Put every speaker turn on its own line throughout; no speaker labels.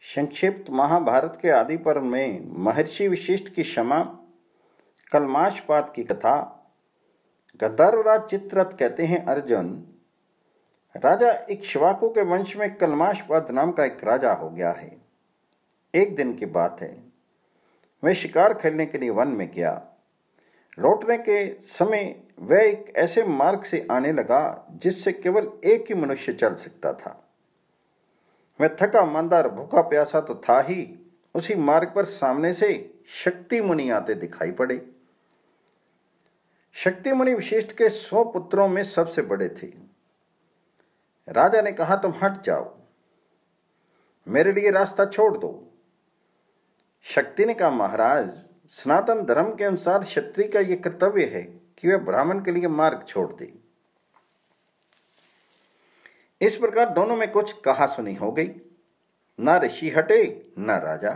संक्षिप्त महाभारत के आदि पर्व में महर्षि वशिष्ठ की क्षमा, कलमाशपात की कथा। गंधर्वराज चित्ररथ कहते हैं, अर्जुन, राजा इक्ष्वाकु के वंश में कलमाशपात नाम का एक राजा हो गया है। एक दिन की बात है, वह शिकार खेलने के लिए वन में गया। लौटने के समय वह एक ऐसे मार्ग से आने लगा जिससे केवल एक ही मनुष्य चल सकता था। वह थका मांदा और भूखा प्यासा तो था ही, उसी मार्ग पर सामने से शक्ति मुनि आते दिखाई पड़े। शक्ति मुनि वशिष्ठ के 100 पुत्रों में सबसे बड़े थे। राजा ने कहा, तुम हट जाओ, मेरे लिए रास्ता छोड़ दो। शक्ति ने कहा, महाराज, सनातन धर्म के अनुसार क्षत्रिय का यह कर्तव्य है कि वह ब्राह्मण के लिए मार्ग छोड़ दे। इस प्रकार दोनों में कुछ कहासुनी हो गई। ना ऋषि हटे ना राजा।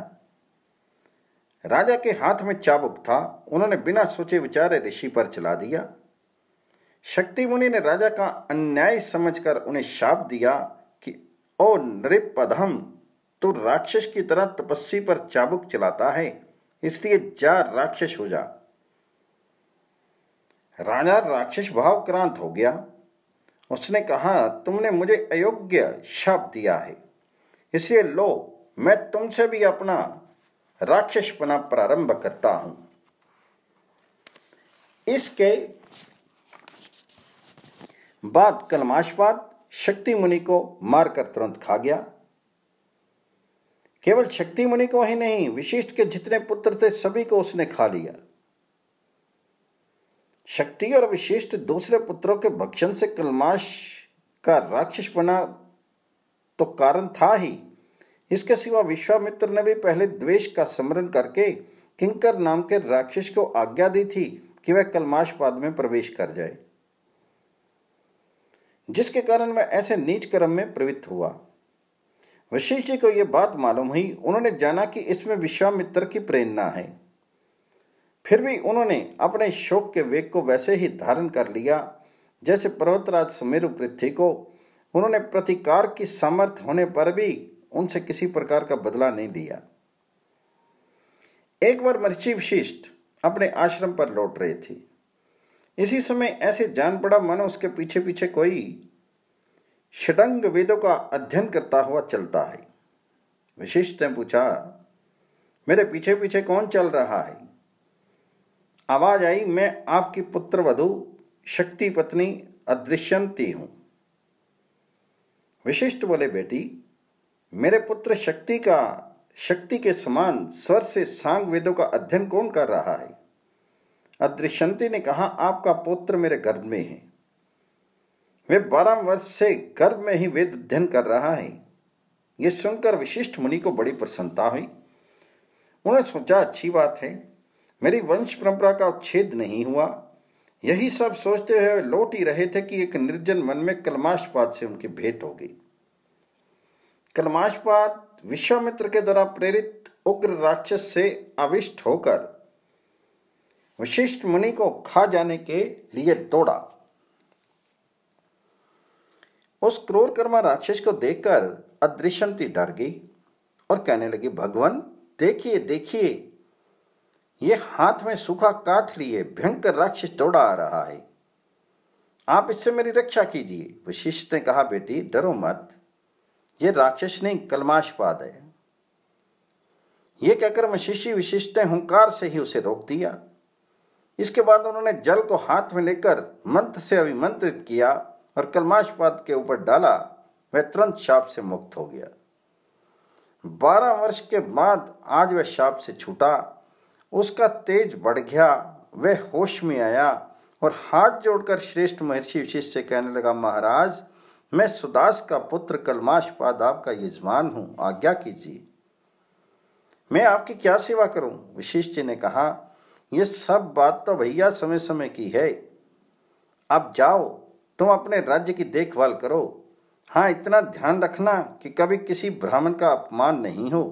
राजा के हाथ में चाबुक था, उन्होंने बिना सोचे विचारे ऋषि पर चला दिया। शक्ति मुनि ने राजा का अन्याय समझकर उन्हें शाप दिया कि ओ नृपधम, तू राक्षस की तरह तपस्वी पर चाबुक चलाता है, इसलिए जा राक्षस हो जा। राजा राक्षस भाव क्रांत हो गया। उसने कहा, तुमने मुझे अयोग्य शाप दिया है, इसलिए लो, मैं तुमसे भी अपना राक्षसपना प्रारंभ करता हूं। इसके बाद कलमाशपात शक्ति मुनि को मारकर तुरंत खा गया। केवल शक्ति मुनि को ही नहीं, वशिष्ठ के जितने पुत्र थे सभी को उसने खा लिया। शक्ति और वशिष्ठ दूसरे पुत्रों के भक्षण से कलमाश का राक्षसपना तो कारण था ही, इसके सिवा विश्वामित्र ने भी पहले द्वेष का स्मरण करके किंकर नाम के राक्षस को आज्ञा दी थी कि वह कलमाशपात में प्रवेश कर जाए, जिसके कारण वह ऐसे नीच कर्म में प्रवृत्त हुआ। वशिष्ठ जी को यह बात मालूम हुई। उन्होंने जाना कि इसमें विश्वामित्र की प्रेरणा है, फिर भी उन्होंने अपने शोक के वेग को वैसे ही धारण कर लिया जैसे पर्वतराज सुमेरु पृथ्वी को। उन्होंने प्रतिकार की सामर्थ्य होने पर भी उनसे किसी प्रकार का बदला नहीं लिया। एक बार महर्षि वशिष्ठ अपने आश्रम पर लौट रहे थे। इसी समय ऐसे जान पड़ा मानो उसके पीछे पीछे कोई षडंग वेदों का अध्ययन करता हुआ चलता है। वशिष्ठ ने पूछा, मेरे पीछे पीछे कौन चल रहा है? आवाज आई, मैं आपकी पुत्र वधू शक्ति पत्नी अदृश्यंती हूं। वशिष्ठ बोले, बेटी, मेरे पुत्र शक्ति के समान स्वर से सांग वेदों का अध्ययन कौन कर रहा है? अदृश्यंती ने कहा, आपका पुत्र मेरे गर्भ में है। वे 12 वर्ष से गर्भ में ही वेद अध्ययन कर रहा है। यह सुनकर वशिष्ठ मुनि को बड़ी प्रसन्नता हुई। उन्होंने सोचा, अच्छी बात है, मेरी वंश परंपरा का उच्छेद नहीं हुआ। यही सब सोचते हुए लौट ही रहे थे कि एक निर्जन वन में कलमाशपात से उनकी भेंट हो गई। कलमाशपात विश्वामित्र के द्वारा प्रेरित उग्र राक्षस से आविष्ट होकर वशिष्ठ मुनि को खा जाने के लिए दौड़ा। उस क्रूरकर्मा राक्षस को देखकर अदृश्यंती डर गई और कहने लगी, भगवान, देखिए देखिए, ये हाथ में सूखा काठ लिए भयंकर राक्षस दौड़ा आ रहा है, आप इससे मेरी रक्षा कीजिए। वशिष्ठ ने कहा, बेटी, डरो मत, ये राक्षस नहीं, कलमाशपात है। ये कहकर महर्षि वशिष्ठ ने हुंकार से ही उसे रोक दिया। इसके बाद उन्होंने जल को हाथ में लेकर मंत्र से अभिमंत्रित किया और कलमाशपात के ऊपर डाला। वह तुरंत शाप से मुक्त हो गया। 12 वर्ष के बाद आज वह शाप से छूटा। उसका तेज बढ़ गया, वह होश में आया और हाथ जोड़कर श्रेष्ठ महर्षि वशिष्ठ से कहने लगा, महाराज, मैं सुदास का पुत्र कलमाशपात आपका यजमान हूं, आज्ञा कीजिए, मैं आपकी क्या सेवा करूं? वशिष्ठ जी ने कहा, यह सब बात तो भैया समय समय की है। अब जाओ, तुम अपने राज्य की देखभाल करो। हाँ, इतना ध्यान रखना कि कभी किसी ब्राह्मण का अपमान नहीं हो।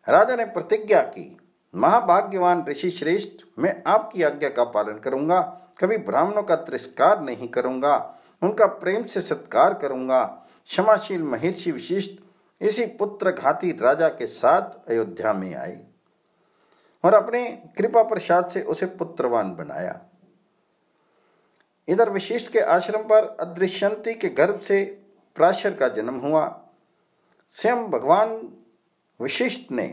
राजा ने प्रतिज्ञा की, महाभाग्यवान ऋषि श्रेष्ठ, मैं आपकी आज्ञा का पालन करूंगा, कभी ब्राह्मणों का तिरस्कार नहीं करूंगा, उनका प्रेम से सत्कार करूंगा। क्षमाशील महर्षि वशिष्ठ, इसी पुत्र घाती राजा के साथ अयोध्या में आए और अपने कृपा प्रसाद से उसे पुत्रवान बनाया। इधर वशिष्ठ के आश्रम पर अदृश्यंती के गर्भ से पराशर का जन्म हुआ। स्वयं भगवान वशिष्ठ ने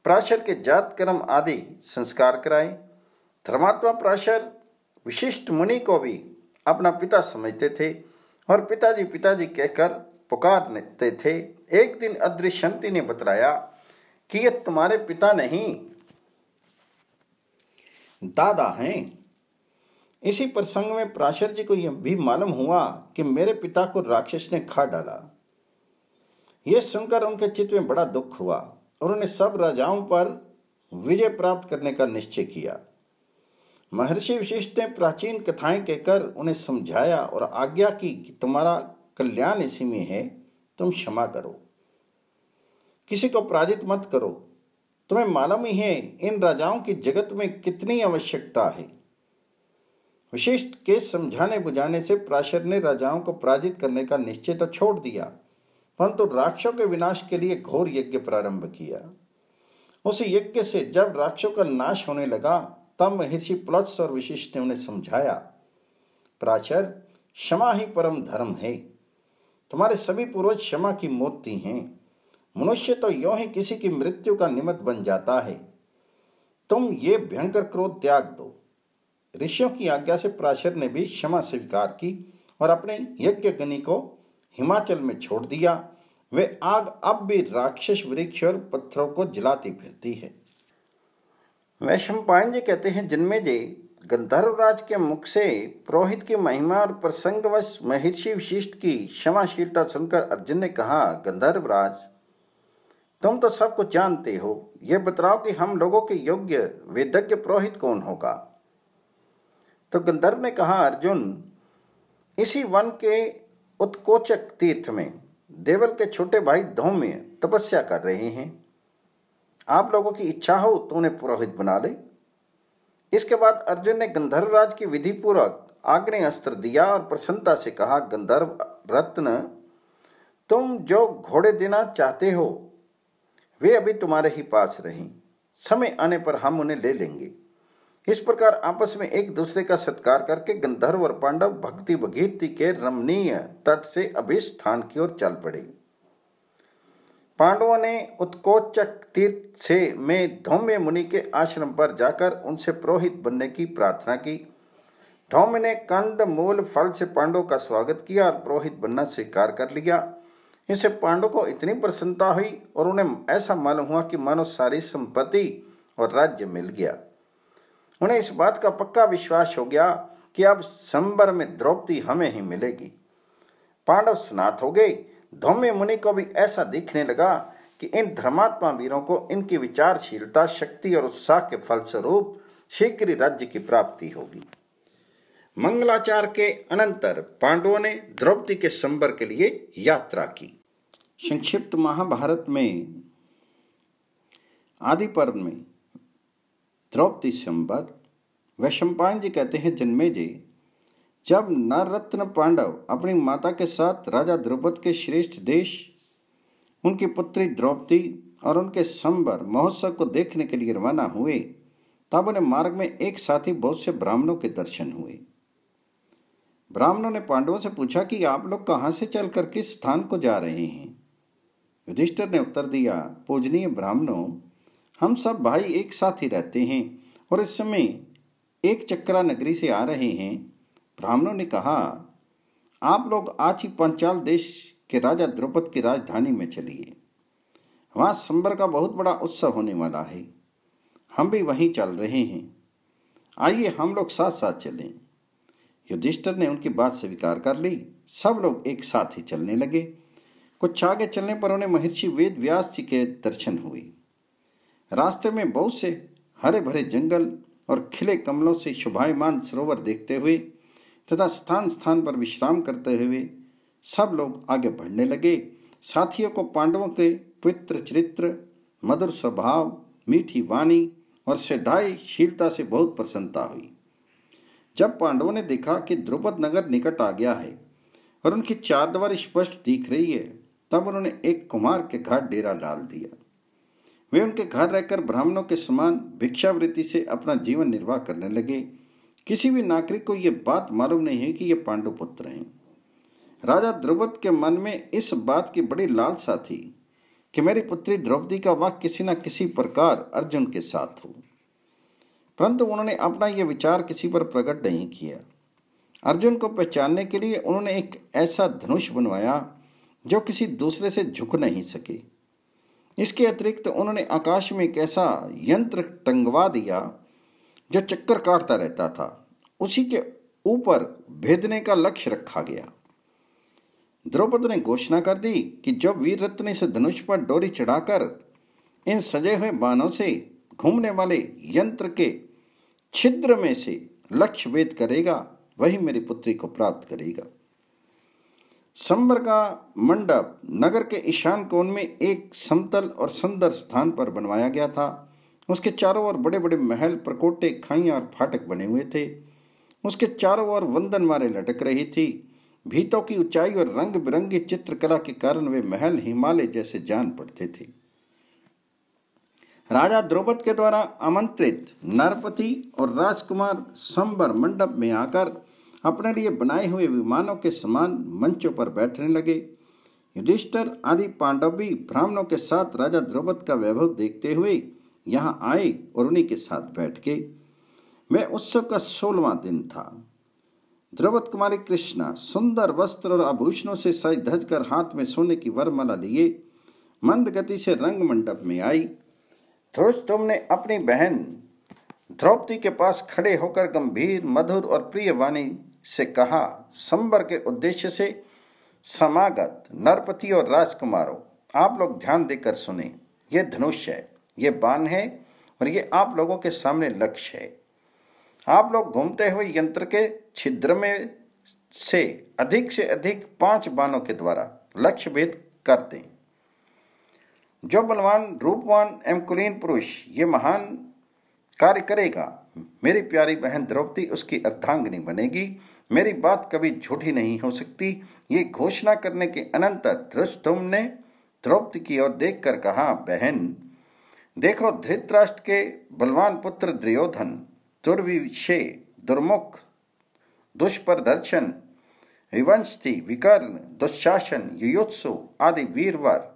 पराशर के जात कर्म आदि संस्कार कराए। धर्मात्मा पराशर वशिष्ठ मुनि को भी अपना पिता समझते थे और पिताजी पिताजी कहकर पुकारते थे। एक दिन अदृश्यंती ने बतलाया कि ये तुम्हारे पिता नहीं दादा हैं। इसी प्रसंग में पराशर जी को यह भी मालूम हुआ कि मेरे पिता को राक्षस ने खा डाला। यह सुनकर उनके चित्त में बड़ा दुख हुआ और उन्होंने सब राजाओं पर विजय प्राप्त करने का निश्चय किया। महर्षि वशिष्ठ ने प्राचीन कथाएं कहकर उन्हें समझाया और आज्ञा की कि तुम्हारा कल्याण इसी में है, तुम क्षमा करो, किसी को पराजित मत करो। तुम्हें मालूम ही है इन राजाओं की जगत में कितनी आवश्यकता है। वशिष्ठ के समझाने बुझाने से पराशर ने राजाओं को पराजित करने का निश्चय तो छोड़ दिया, परंतु राक्षसों के विनाश के लिए घोर यज्ञ प्रारंभ किया। उस यज्ञ से जब राक्षसों का नाश होने लगा तब महर्षि प्लस और वशिष्ठ ने उन्हें समझाया, पराशर, क्षमा ही परम धर्म है। तुम्हारे सभी पूर्वज क्षमा की मूर्ति हैं। मनुष्य तो यों ही किसी की मृत्यु का निमित्त बन जाता है। तुम ये भयंकर क्रोध त्याग दो। ऋषियों की आज्ञा से पराशर ने भी क्षमा स्वीकार की और अपने यज्ञग्नि को हिमाचल में छोड़ दिया। वे आग अब भी राक्षस वृक्ष और पत्थरों को जलाती फिरती है। वैशंपायन जी कहते हैं, जन्मेजय, गंधर्वराज के मुख से पुरोहित की महिमा और प्रसंगवश महर्षि वशिष्ठ की क्षमाशीलता सुनकर अर्जुन ने कहा, गंधर्वराज, तुम तो सब कुछ जानते हो, यह बतलाओ कि हम लोगों के योग्य वेदज्ञ पुरोहित कौन होगा। तो गंधर्व ने कहा, अर्जुन, इसी वन के उत्कोचक तीर्थ में देवल के छोटे भाई धौम्य तपस्या कर रहे हैं। आप लोगों की इच्छा हो तो उन्हें पुरोहित बना ले। इसके बाद अर्जुन ने गंधर्वराज की विधि पूर्वक आग्नेय अस्त्र दिया और प्रसन्नता से कहा, गंधर्व रत्न, तुम जो घोड़े देना चाहते हो वे अभी तुम्हारे ही पास रहें, समय आने पर हम उन्हें ले लेंगे। इस प्रकार आपस में एक दूसरे का सत्कार करके गंधर्व और पांडव भक्ति भगीरथी के रमणीय तट से अभीष्ट स्थान की ओर चल पड़े। पांडवों ने उत्कोचक तीर्थ से में धौम्य मुनि के आश्रम पर जाकर उनसे पुरोहित बनने की प्रार्थना की। धौम्य ने कंद मूल फल से पांडवों का स्वागत किया और पुरोहित बनना स्वीकार कर लिया। इससे पांडवों को इतनी प्रसन्नता हुई और उन्हें ऐसा मालूम हुआ कि मानो सारी संपत्ति और राज्य मिल गया। उन्हें इस बात का पक्का विश्वास हो गया कि अब संबर में द्रौपदी हमें ही मिलेगी। पांडव स्नात हो गए। धौम्य मुनि को भी ऐसा दिखने लगा कि इन धर्मात्मा वीरों को इनकी विचारशीलता, शक्ति और उत्साह के फलस्वरूप शीघ्र ही राज्य की प्राप्ति होगी। मंगलाचार के अनंतर पांडवों ने द्रौपदी के संबर के लिए यात्रा की। संक्षिप्त महाभारत में आदि पर्व में द्रौपदी संबर। वैशंपायन जी कहते हैं, जन्मेजय, जब नररत्न पांडव अपनी माता के साथ राजा द्रुपद के श्रेष्ठ देश उनकी पुत्री द्रौपदी और उनके संबर महोत्सव को देखने के लिए रवाना हुए, तब उन्हें मार्ग में एक साथ ही बहुत से ब्राह्मणों के दर्शन हुए। ब्राह्मणों ने पांडवों से पूछा कि आप लोग कहाँ से चलकर किस स्थान को जा रहे हैं। युधिष्ठिर ने उत्तर दिया, पूजनीय ब्राह्मणों, हम सब भाई एक साथ ही रहते हैं और इस समय एक चक्रा नगरी से आ रहे हैं। ब्राह्मणों ने कहा, आप लोग आज ही पांचाल देश के राजा द्रुपद की राजधानी में चलिए। वहाँ संबर का बहुत बड़ा उत्सव होने वाला है। हम भी वहीं चल रहे हैं। आइए हम लोग साथ साथ चलें। युधिष्ठिर ने उनकी बात स्वीकार कर ली। सब लोग एक साथ ही चलने लगे। कुछ आगे चलने पर उन्हें महर्षि वेद व्यास जी के दर्शन हुए। रास्ते में बहुत से हरे भरे जंगल और खिले कमलों से शोभायमान सरोवर देखते हुए तथा स्थान स्थान पर विश्राम करते हुए सब लोग आगे बढ़ने लगे। साथियों को पांडवों के पवित्र चरित्र, मधुर स्वभाव, मीठी वाणी और श्रद्धाशीलता से बहुत प्रसन्नता हुई। जब पांडवों ने देखा कि द्रुपद नगर निकट आ गया है और उनकी चारदीवारी स्पष्ट दिख रही है, तब उन्होंने एक कुम्हार के घर डेरा डाल दिया। वे उनके घर रहकर ब्राह्मणों के समान भिक्षावृत्ति से अपना जीवन निर्वाह करने लगे। किसी भी नागरिक को यह बात मालूम नहीं है कि ये पांडु पुत्र हैं। राजा द्रुपद के मन में इस बात की बड़ी लालसा थी कि मेरी पुत्री द्रौपदी का वाक किसी न किसी प्रकार अर्जुन के साथ हो, परंतु उन्होंने अपना यह विचार किसी पर प्रकट नहीं किया। अर्जुन को पहचानने के लिए उन्होंने एक ऐसा धनुष बनवाया जो किसी दूसरे से झुक नहीं सके। इसके अतिरिक्त उन्होंने आकाश में एक ऐसा यंत्र टंगवा दिया जो चक्कर काटता रहता था। उसी के ऊपर भेदने का लक्ष्य रखा गया। द्रौपद ने घोषणा कर दी कि जब वीर रत्न इस धनुष पर डोरी चढ़ाकर इन सजे हुए बाणों से घूमने वाले यंत्र के छिद्र में से लक्ष्य भेद करेगा, वही मेरी पुत्री को प्राप्त करेगा। संबर का मंडप नगर के ईशान कोण में एक समतल और सुंदर स्थान पर बनवाया गया था। उसके चारों ओर बड़े बड़े महल, प्रकोटे, खाइयां और फाटक बने हुए थे। उसके चारों ओर वंदनमारे लटक रही थी। भीतों की ऊंचाई और रंग बिरंगी चित्रकला के कारण वे महल हिमालय जैसे जान पड़ते थे। राजा द्रौपद के द्वारा आमंत्रित नरपति और राजकुमार संबर मंडप में आकर अपने लिए बनाए हुए विमानों के समान मंचों पर बैठने लगे। युधिष्ठिर आदि पांडव भी ब्राह्मणों के साथ राजा द्रौपद का वैभव देखते हुए यहाँ आए और उन्हीं के साथ बैठ गए। वह उत्सव का 16वां दिन था। द्रौपद कुमारी कृष्णा सुंदर वस्त्र और आभूषणों से सज धज कर हाथ में सोने की वरमाला लिए मंद गति से रंग मंडप में आई। धृष्टुम्न ने अपनी बहन द्रौपदी के पास खड़े होकर गंभीर, मधुर और प्रिय वाणी से कहा, संबर के उद्देश्य से समागत नरपति और राजकुमारों, आप लोग ध्यान देकर सुने। ये धनुष है, ये बाण है और ये आप लोगों के सामने लक्ष्य है। आप लोग घूमते हुए यंत्र के छिद्र में से अधिक 5 बाणों के द्वारा लक्ष्य भेद कर दें। जो बलवान, रूपवान एवं कुलीन पुरुष ये महान कार्य करेगा, मेरी प्यारी बहन द्रौपदी उसकी अर्धांगिनी बनेगी। मेरी बात कभी झूठी नहीं हो सकती। ये घोषणा करने के अनंतर धृष्टुम्न ने द्रौपदी की ओर देखकर कहा, बहन देखो, धृतराष्ट्र के बलवान पुत्र दुर्योधन, दुर्विषय, दुर्मुख, दुष्प्रदर्शन, विवंशी, विकर्ण, दुशासन, युयुत्सु आदि वीरवर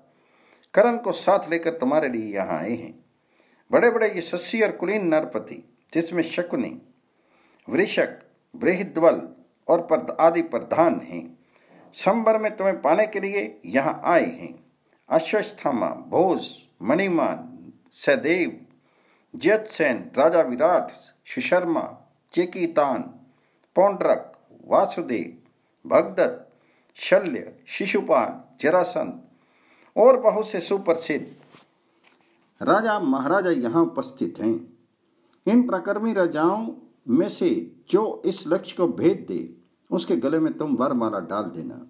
कर्ण को साथ लेकर तुम्हारे लिए यहाँ आए हैं। बड़े बड़े यशस्वी और कुलीन नरपति, जिसमें शकुनी, वृषक, बृहद्वल और आदि प्रधान हैं, संबर में तुम्हें पाने के लिए यहाँ आए हैं। अश्वत्थामा, भोज, मणिमान, सहदेव, जयद्रथ, राजा विराट, सुशर्मा, चेकितान, पौंड्रक, वासुदेव, भगदत्त, शल्य, शिशुपाल, जरासंध और बहुत से सुप्रसिद्ध राजा महाराजा यहाँ उपस्थित हैं। इन प्रकर्मी राजाओं में से जो इस लक्ष्य को भेद दे, उसके गले में तुम वरमाला डाल देना।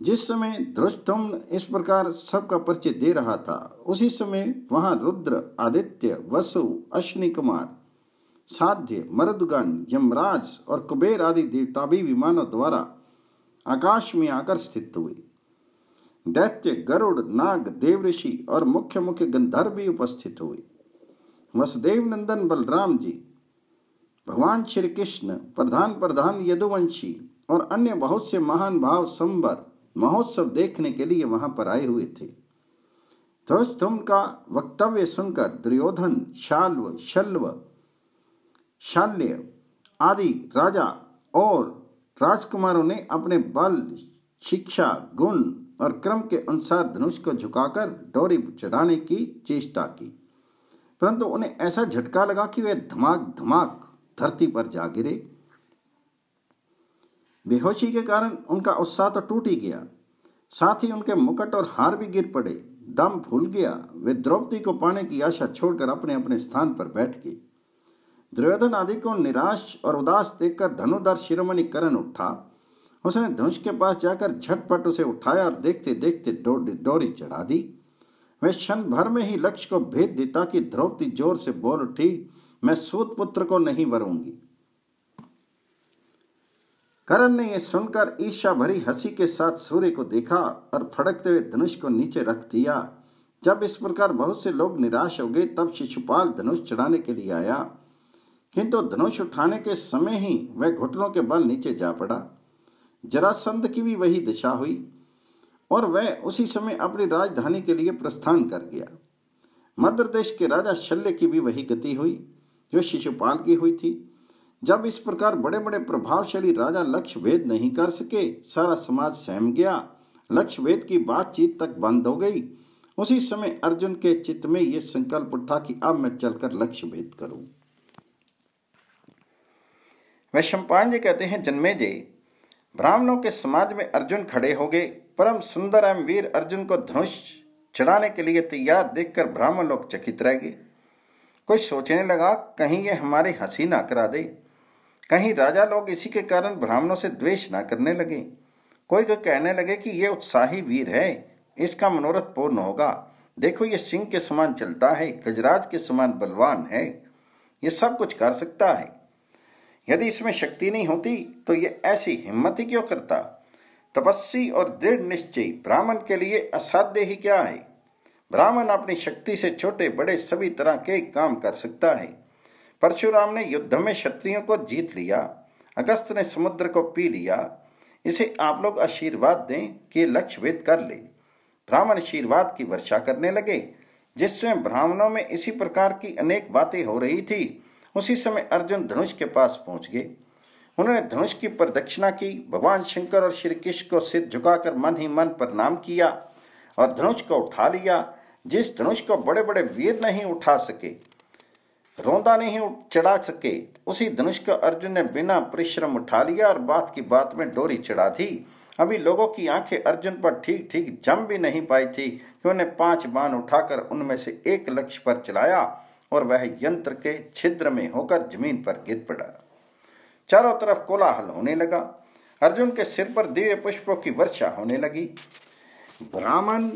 जिस समय धृष्टुम्न इस प्रकार सबका परिचय दे रहा था, उसी समय वहां रुद्र, आदित्य, वसु, अश्विनी कुमार, साध्य, मरुदगण, यमराज और कुबेर आदि देवता भी विमानों द्वारा आकाश में आकर स्थित हुए। दैत्य, गरुड़, नाग, देवऋषि और मुख्य मुख्य गंधर्व भी उपस्थित हुए। वसुदेव नंदन बलराम जी, भगवान श्री कृष्ण, प्रधान यदुवंशी और अन्य बहुत से महान भाव संबर महोत्सव देखने के लिए वहां पर आए हुए थे। धृष्टुम्न का वक्तव्य सुनकर दुर्योधन, शाल्व, शल्व, शाल्य आदि राजा और राजकुमारों ने अपने बल, शिक्षा, गुण और क्रम के अनुसार धनुष को झुकाकर डोरी चढ़ाने की चेष्टा की, परंतु उन्हें ऐसा झटका लगा कि वे धमाक धमाक धरती पर जा गिरे। बेहोशी के कारण उनका उत्साह तो टूट ही गया, साथ ही उनके मुकुट और हार भी गिर पड़े। दम फूल गया। वे द्रौपदी को पाने की आशा छोड़कर अपने अपने स्थान पर बैठ गए। दुर्योधन आदि को निराश और उदास देखकर धनुधर शिरोमणि कर्ण उठा। उसने धनुष के पास जाकर झटपट उसे उठाया और देखते देखते डोरी चढ़ा दी। वह क्षण भर में ही लक्ष्य को भेद देता कि द्रौपदी जोर से बोल उठी, मैं सूत पुत्र को नहीं वरूंगी। कर्ण ने यह सुनकर ईर्ष्या भरी हंसी के साथ सूर्य को देखा और फड़कते हुए धनुष को नीचे रख दिया। जब इस प्रकार बहुत से लोग निराश हो गए, तब शिशुपाल धनुष चढ़ाने के लिए आया, किंतु धनुष उठाने के समय ही वह घुटनों के बल नीचे जा पड़ा। जरासंध की भी वही दशा हुई और वह उसी समय अपनी राजधानी के लिए प्रस्थान कर गया। मद्र देश के राजा शल्य की भी वही गति हुई जो शिशुपाल की हुई थी। जब इस प्रकार बड़े बड़े प्रभावशाली राजा लक्ष्य भेद नहीं कर सके, सारा समाज सहम गया, लक्ष्य भेद की बातचीत तक बंद हो गई। उसी समय अर्जुन के चित्त में यह संकल्प उठा कि अब मैं चलकर लक्ष्य भेद करूं। वैशंपायन जी कहते हैं, जन्मेजय, ब्राह्मणों के समाज में अर्जुन खड़े हो गए। परम सुंदर एवं वीर अर्जुन को धनुष चढ़ाने के लिए तैयार देखकर ब्राह्मण लोग चकित रह गए। कोई सोचने लगा, कहीं ये हमारी हंसी ना करा दे, कहीं राजा लोग इसी के कारण ब्राह्मणों से द्वेष ना करने लगे। कोई कहने लगे कि ये उत्साही वीर है, इसका मनोरथ पूर्ण होगा। देखो ये सिंह के समान चलता है, गजराज के समान बलवान है, ये सब कुछ कर सकता है। यदि इसमें शक्ति नहीं होती तो ये ऐसी हिम्मत ही क्यों करता। तपस्वी और दृढ़ निश्चय ब्राह्मण के लिए असाध्य ही क्या है। ब्राह्मण अपनी शक्ति से छोटे बड़े सभी तरह के काम कर सकता है। परशुराम ने युद्ध में क्षत्रियों को जीत लिया, अगस्त ने समुद्र को पी लिया। इसे आप लोग आशीर्वाद दें कि लक्ष्य भेद कर ले। ब्राह्मण आशीर्वाद की वर्षा करने लगे। जिसमें ब्राह्मणों में इसी प्रकार की अनेक बातें हो रही थी, उसी समय अर्जुन धनुष के पास पहुंच गए। उन्होंने धनुष की प्रदक्षिणा की, भगवान शंकर और श्री कृष्ण को सिर झुकाकर मन ही मन प्रणाम किया और धनुष को उठा लिया। जिस धनुष को बड़े बड़े वीर नहीं उठा सके, रोंदा नहीं चढ़ा सके, उसी धनुष को अर्जुन ने बिना परिश्रम उठा लिया और बात की बात में डोरी चढ़ा दी। अभी लोगों की आंखें अर्जुन पर ठीक ठीक जम भी नहीं पाई थी कि उन्हें 5 बाण उठाकर उनमें से एक लक्ष्य पर चलाया और वह यंत्र के छिद्र में होकर जमीन पर गिर पड़ा। चारों तरफ कोलाहल होने लगा। अर्जुन के सिर पर दिव्य पुष्पों की वर्षा होने लगी। ब्राह्मण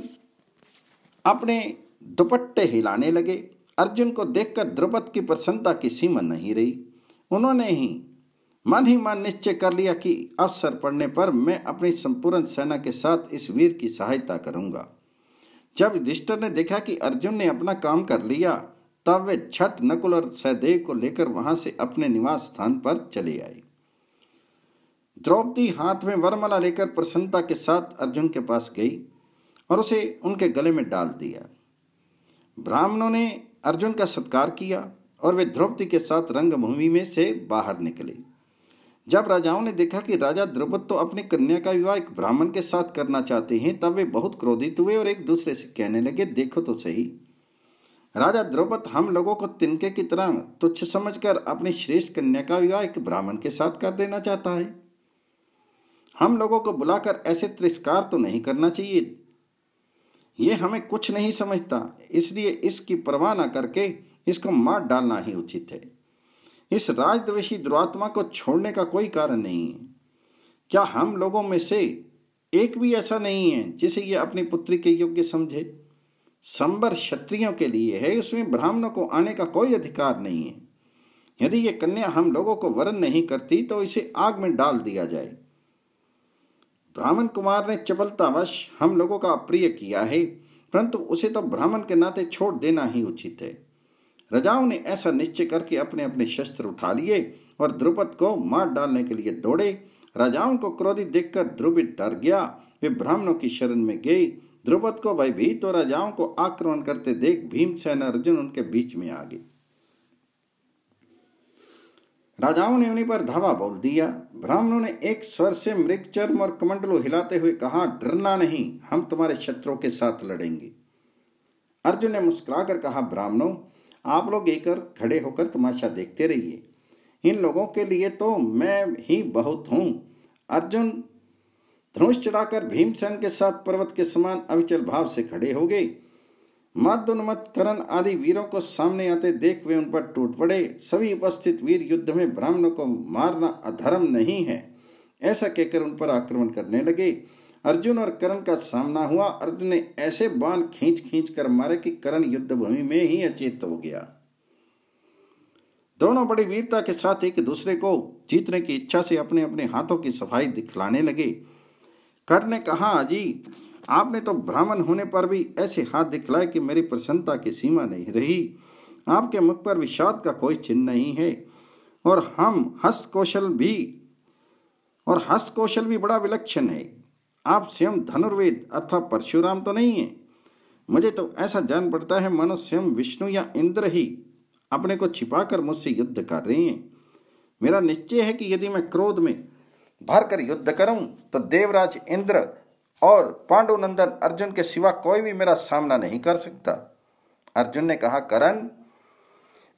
अपने दुपट्टे हिलाने लगे। अर्जुन को देखकर द्रुपद की प्रसन्नता की सीमा नहीं रही। उन्होंने ही मन निश्चय कर लिया कि अवसर पड़ने पर मैं अपनी संपूर्ण सेना के साथ इस वीर की सहायता करूंगा। जब युधिष्ठिर ने देखा कि अर्जुन ने अपना काम कर लिया, तब वे छठ, नकुल और सहदेव को लेकर वहां से अपने निवास स्थान पर चले आए। द्रौपदी हाथ में वरमाला लेकर प्रसन्नता के साथ अर्जुन के पास गई और उसे उनके गले में डाल दिया। ब्राह्मणों ने अर्जुन का सत्कार किया और वे द्रौपदी के साथ रंगभूमि में से बाहर निकले। जब राजाओं ने देखा कि राजा द्रुपद तो अपनी कन्या का विवाह एक ब्राह्मण के साथ करना चाहते हैं, तब वे बहुत क्रोधित हुए और एक दूसरे से कहने लगे, देखो तो सही, राजा द्रुपद हम लोगों को तिनके की तरह तुच्छ समझकर अपनी श्रेष्ठ कन्या का विवाह एक ब्राह्मण के साथ कर देना चाहता है। हम लोगों को बुलाकर ऐसे तिरस्कार तो नहीं करना चाहिए। ये हमें कुछ नहीं समझता, इसलिए इसकी परवाह न करके इसको मार डालना ही उचित है। इस राजद्वेषी दुरात्मा को छोड़ने का कोई कारण नहीं है। क्या हम लोगों में से एक भी ऐसा नहीं है जिसे ये अपनी पुत्री के योग्य समझे? संबर क्षत्रियों के लिए है, उसमें ब्राह्मणों को आने का कोई अधिकार नहीं है। यदि ये कन्या हम लोगों को वरण नहीं करती तो इसे आग में डाल दिया जाए। ब्राह्मण कुमार ने चपलतावश हम लोगों का अप्रिय किया है, परंतु उसे तो ब्राह्मण के नाते छोड़ देना ही उचित है। राजाओं ने ऐसा निश्चय करके अपने अपने शस्त्र उठा लिए और द्रुपद को मार डालने के लिए दौड़े। राजाओं को क्रोधित देखकर द्रुपद डर गया। वे ब्राह्मणों की शरण में गए। द्रुपद को भयभीत और राजाओं को आक्रमण करते देख भीमसेन और अर्जुन उनके बीच में आ गए। राजाओं ने उन्हीं पर धावा बोल दिया। ब्राह्मणों ने एक स्वर से मृग चर्म और कमंडलू हिलाते हुए कहा, डरना नहीं, हम तुम्हारे शत्रुओं के साथ लड़ेंगे। अर्जुन ने मुस्कुराकर कहा, ब्राह्मणों, आप लोग एक खड़े होकर तमाशा देखते रहिए। इन लोगों के लिए तो मैं ही बहुत हूं। अर्जुन धनुष चढ़ाकर भीमसेन के साथ पर्वत के समान अविचल भाव से खड़े हो गए। मद उन्मत्त कर्ण आदि वीरों को सामने आते देख वे उन पर टूट पड़े। सभी उपस्थित वीर युद्ध में ब्राह्मणों को मारना अधर्म नहीं है, ऐसा कहकर उन पर आक्रमण करने लगे। अर्जुन और कर्ण का सामना हुआ। अर्जुन ने ऐसे बाण खींच खींच कर मारे कि कर्ण युद्ध भूमि में ही अचेत हो गया। दोनों बड़ी वीरता के साथ एक दूसरे को जीतने की इच्छा से अपने अपने हाथों की सफाई दिखलाने लगे। कर्ण ने कहा, अजी, आपने तो ब्राह्मण होने पर भी ऐसे हाथ दिखलाए कि मेरी प्रसन्नता की सीमा नहीं रही। आपके मुख पर विषाद का कोई चिन्ह नहीं है और हस्त कौशल भी बड़ा विलक्षण है। आप स्वयं धनुर्वेद अथवा परशुराम तो नहीं है। मुझे तो ऐसा जान पड़ता है मानो स्वयं विष्णु या इंद्र ही अपने को छिपाकर मुझसे युद्ध कर रहे हैं। मेरा निश्चय है कि यदि मैं क्रोध में भरकर युद्ध करूं तो देवराज इंद्र और पांडुनंदन अर्जुन के सिवा कोई भी मेरा सामना नहीं कर सकता। अर्जुन ने कहा, कर्ण,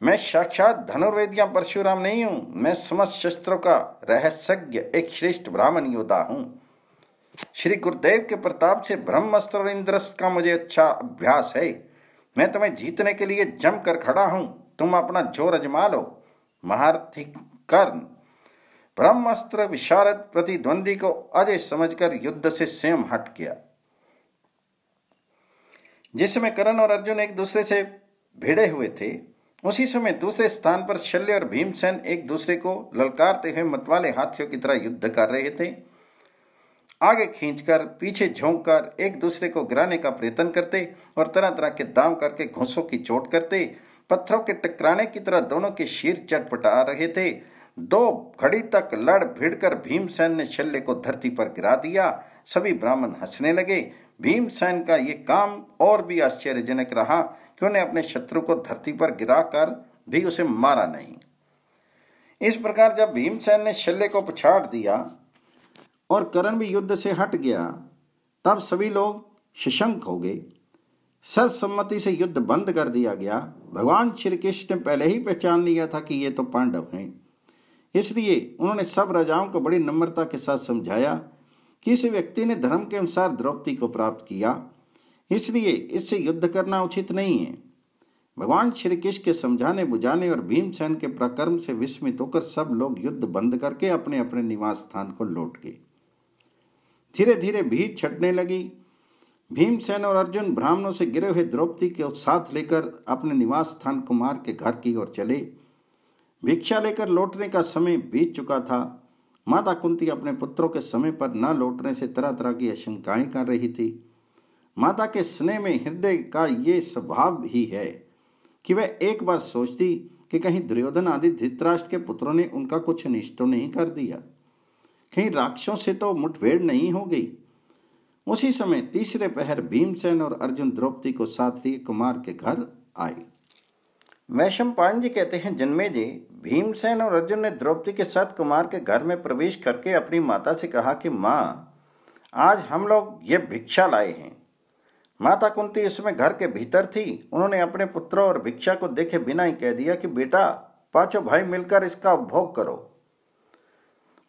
मैं साक्षात धनुर्वेद या परशुराम नहीं हूं। मैं समस्त शस्त्रों का रहस्यज्ञ एक श्रेष्ठ ब्राह्मण योद्धा हूं। श्री गुरुदेव के प्रताप से ब्रह्मास्त्र और इंद्रस्त्र का मुझे अच्छा अभ्यास है। मैं तुम्हें जीतने के लिए जम कर खड़ा हूं। तुम अपना जोर अजमा लो। महारथी कर्ण ब्रह्मास्त्र विशारद प्रतिद्वंदी को अजय समझकर युद्ध से स्वयं हट गया। जिस समय कर्ण और अर्जुन एक दूसरे से भिड़े हुए थे, उसी समय दूसरे स्थान पर शल्य और भीमसेन एक दूसरे को ललकारते हुए मतवाले हाथियों की तरह युद्ध कर रहे थे। आगे खींचकर, पीछे झोंककर एक दूसरे को गिराने का प्रयत्न करते और तरह तरह के दांव करके घोंसों की चोट करते। पत्थरों के टकराने की तरह दोनों के शीर चटपटा रहे थे। 2 घड़ी तक लड़ भिड़कर भीमसेन ने शल्य को धरती पर गिरा दिया। सभी ब्राह्मण हंसने लगे। भीमसेन का ये काम और भी आश्चर्यजनक रहा कि उन्हें अपने शत्रु को धरती पर गिराकर भी उसे मारा नहीं। इस प्रकार जब भीमसेन ने शल्य को पछाड़ दिया और कर्ण भी युद्ध से हट गया, तब सभी लोग सशंक हो गए। सर्वसम्मति से युद्ध बंद कर दिया गया। भगवान श्री कृष्ण ने पहले ही पहचान लिया था कि ये तो पांडव हैं, इसलिए उन्होंने सब राजाओं को बड़ी नम्रता के साथ समझाया कि इस व्यक्ति ने धर्म के अनुसार द्रौपदी को प्राप्त किया, इसलिए इससे युद्ध करना उचित नहीं है। भगवान श्री कृष्ण के समझाने बुझाने और भीमसेन के पराक्रम से विस्मित होकर सब लोग युद्ध बंद करके अपने अपने निवास स्थान को लौट गए। धीरे धीरे भीड़ छटने लगी। भीमसेन और अर्जुन ब्राह्मणों से गिरे हुए द्रौपदी के साथ लेकर अपने निवास स्थान कुमार के घर की ओर चले। भिक्षा लेकर लौटने का समय बीत चुका था। माता कुंती अपने पुत्रों के समय पर न लौटने से तरह तरह की आशंकाएं कर रही थी। माता के स्नेह में हृदय का ये स्वभाव ही है कि वह एक बार सोचती कि कहीं दुर्योधन आदि धृतराष्ट्र के पुत्रों ने उनका कुछ अनिष्ट नहीं कर दिया, कहीं राक्षसों से तो मुठभेड़ नहीं हो गई। उसी समय तीसरे पहर भीमसेन और अर्जुन द्रौपदी को साथ लिए कुमार के घर आए। वैशंपायन जी कहते हैं, जन्मेजय, भीमसेन और अर्जुन ने द्रौपदी के साथ कुमार के घर में प्रवेश करके अपनी माता से कहा कि माँ, आज हम लोग ये भिक्षा लाए हैं। माता कुंती इसमें घर के भीतर थी। उन्होंने अपने पुत्रों और भिक्षा को देखे बिना ही कह दिया कि बेटा, पांचों भाई मिलकर इसका उपभोग करो।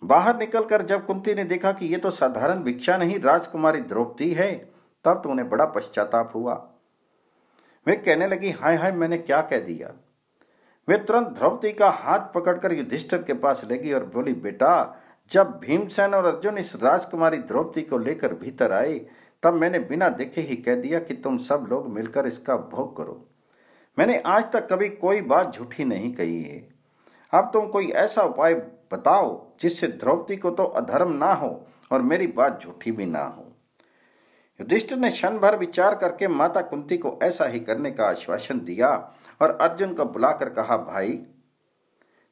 बाहर निकलकर जब कुंती ने देखा कि ये तो साधारण भिक्षा नहीं, राजकुमारी द्रौपदी है, तब तो उन्हें बड़ा पश्चाताप हुआ। वे कहने लगी, हाय हाय, मैंने क्या कह दिया। वे तुरंत द्रौपदी का हाथ पकड़कर युधिष्ठिर के पास ले गई और बोली, बेटा, जब भीमसेन और अर्जुन इस राजकुमारी द्रौपदी को लेकर भीतर आए, तब मैंने बिना देखे ही कह दिया कि तुम सब लोग मिलकर इसका उपभोग करो। मैंने आज तक कभी कोई बात झूठी नहीं कही है। अब तुम कोई ऐसा उपाय बताओ जिससे द्रौपदी को तो अधर्म ना हो और मेरी बात झूठी भी ना हो। युधिष्ठिर ने क्षण भर विचार करके माता कुंती को ऐसा ही करने का आश्वासन दिया और अर्जुन को बुलाकर कहा, भाई,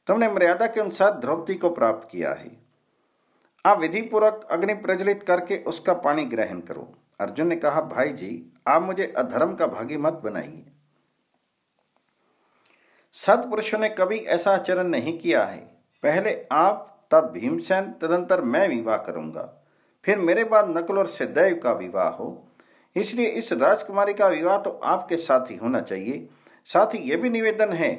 तुमने मर्यादा के अनुसार द्रौपदी को प्राप्त किया है। आप विधि पूर्वक अग्नि प्रज्वलित करके उसका पानी ग्रहण करो। अर्जुन ने कहा, भाई जी, आप मुझे अधर्म का भागी मत बनाइए। सत्पुरुषों ने कभी ऐसा आचरण नहीं किया है। पहले आप, तब भीमसेन, तदंतर मैं विवाह करूंगा, फिर मेरे बाद नकुल और सहदेव का विवाह हो। इसलिए इस राजकुमारी का विवाह तो आपके साथ ही होना चाहिए। साथ ही यह भी निवेदन है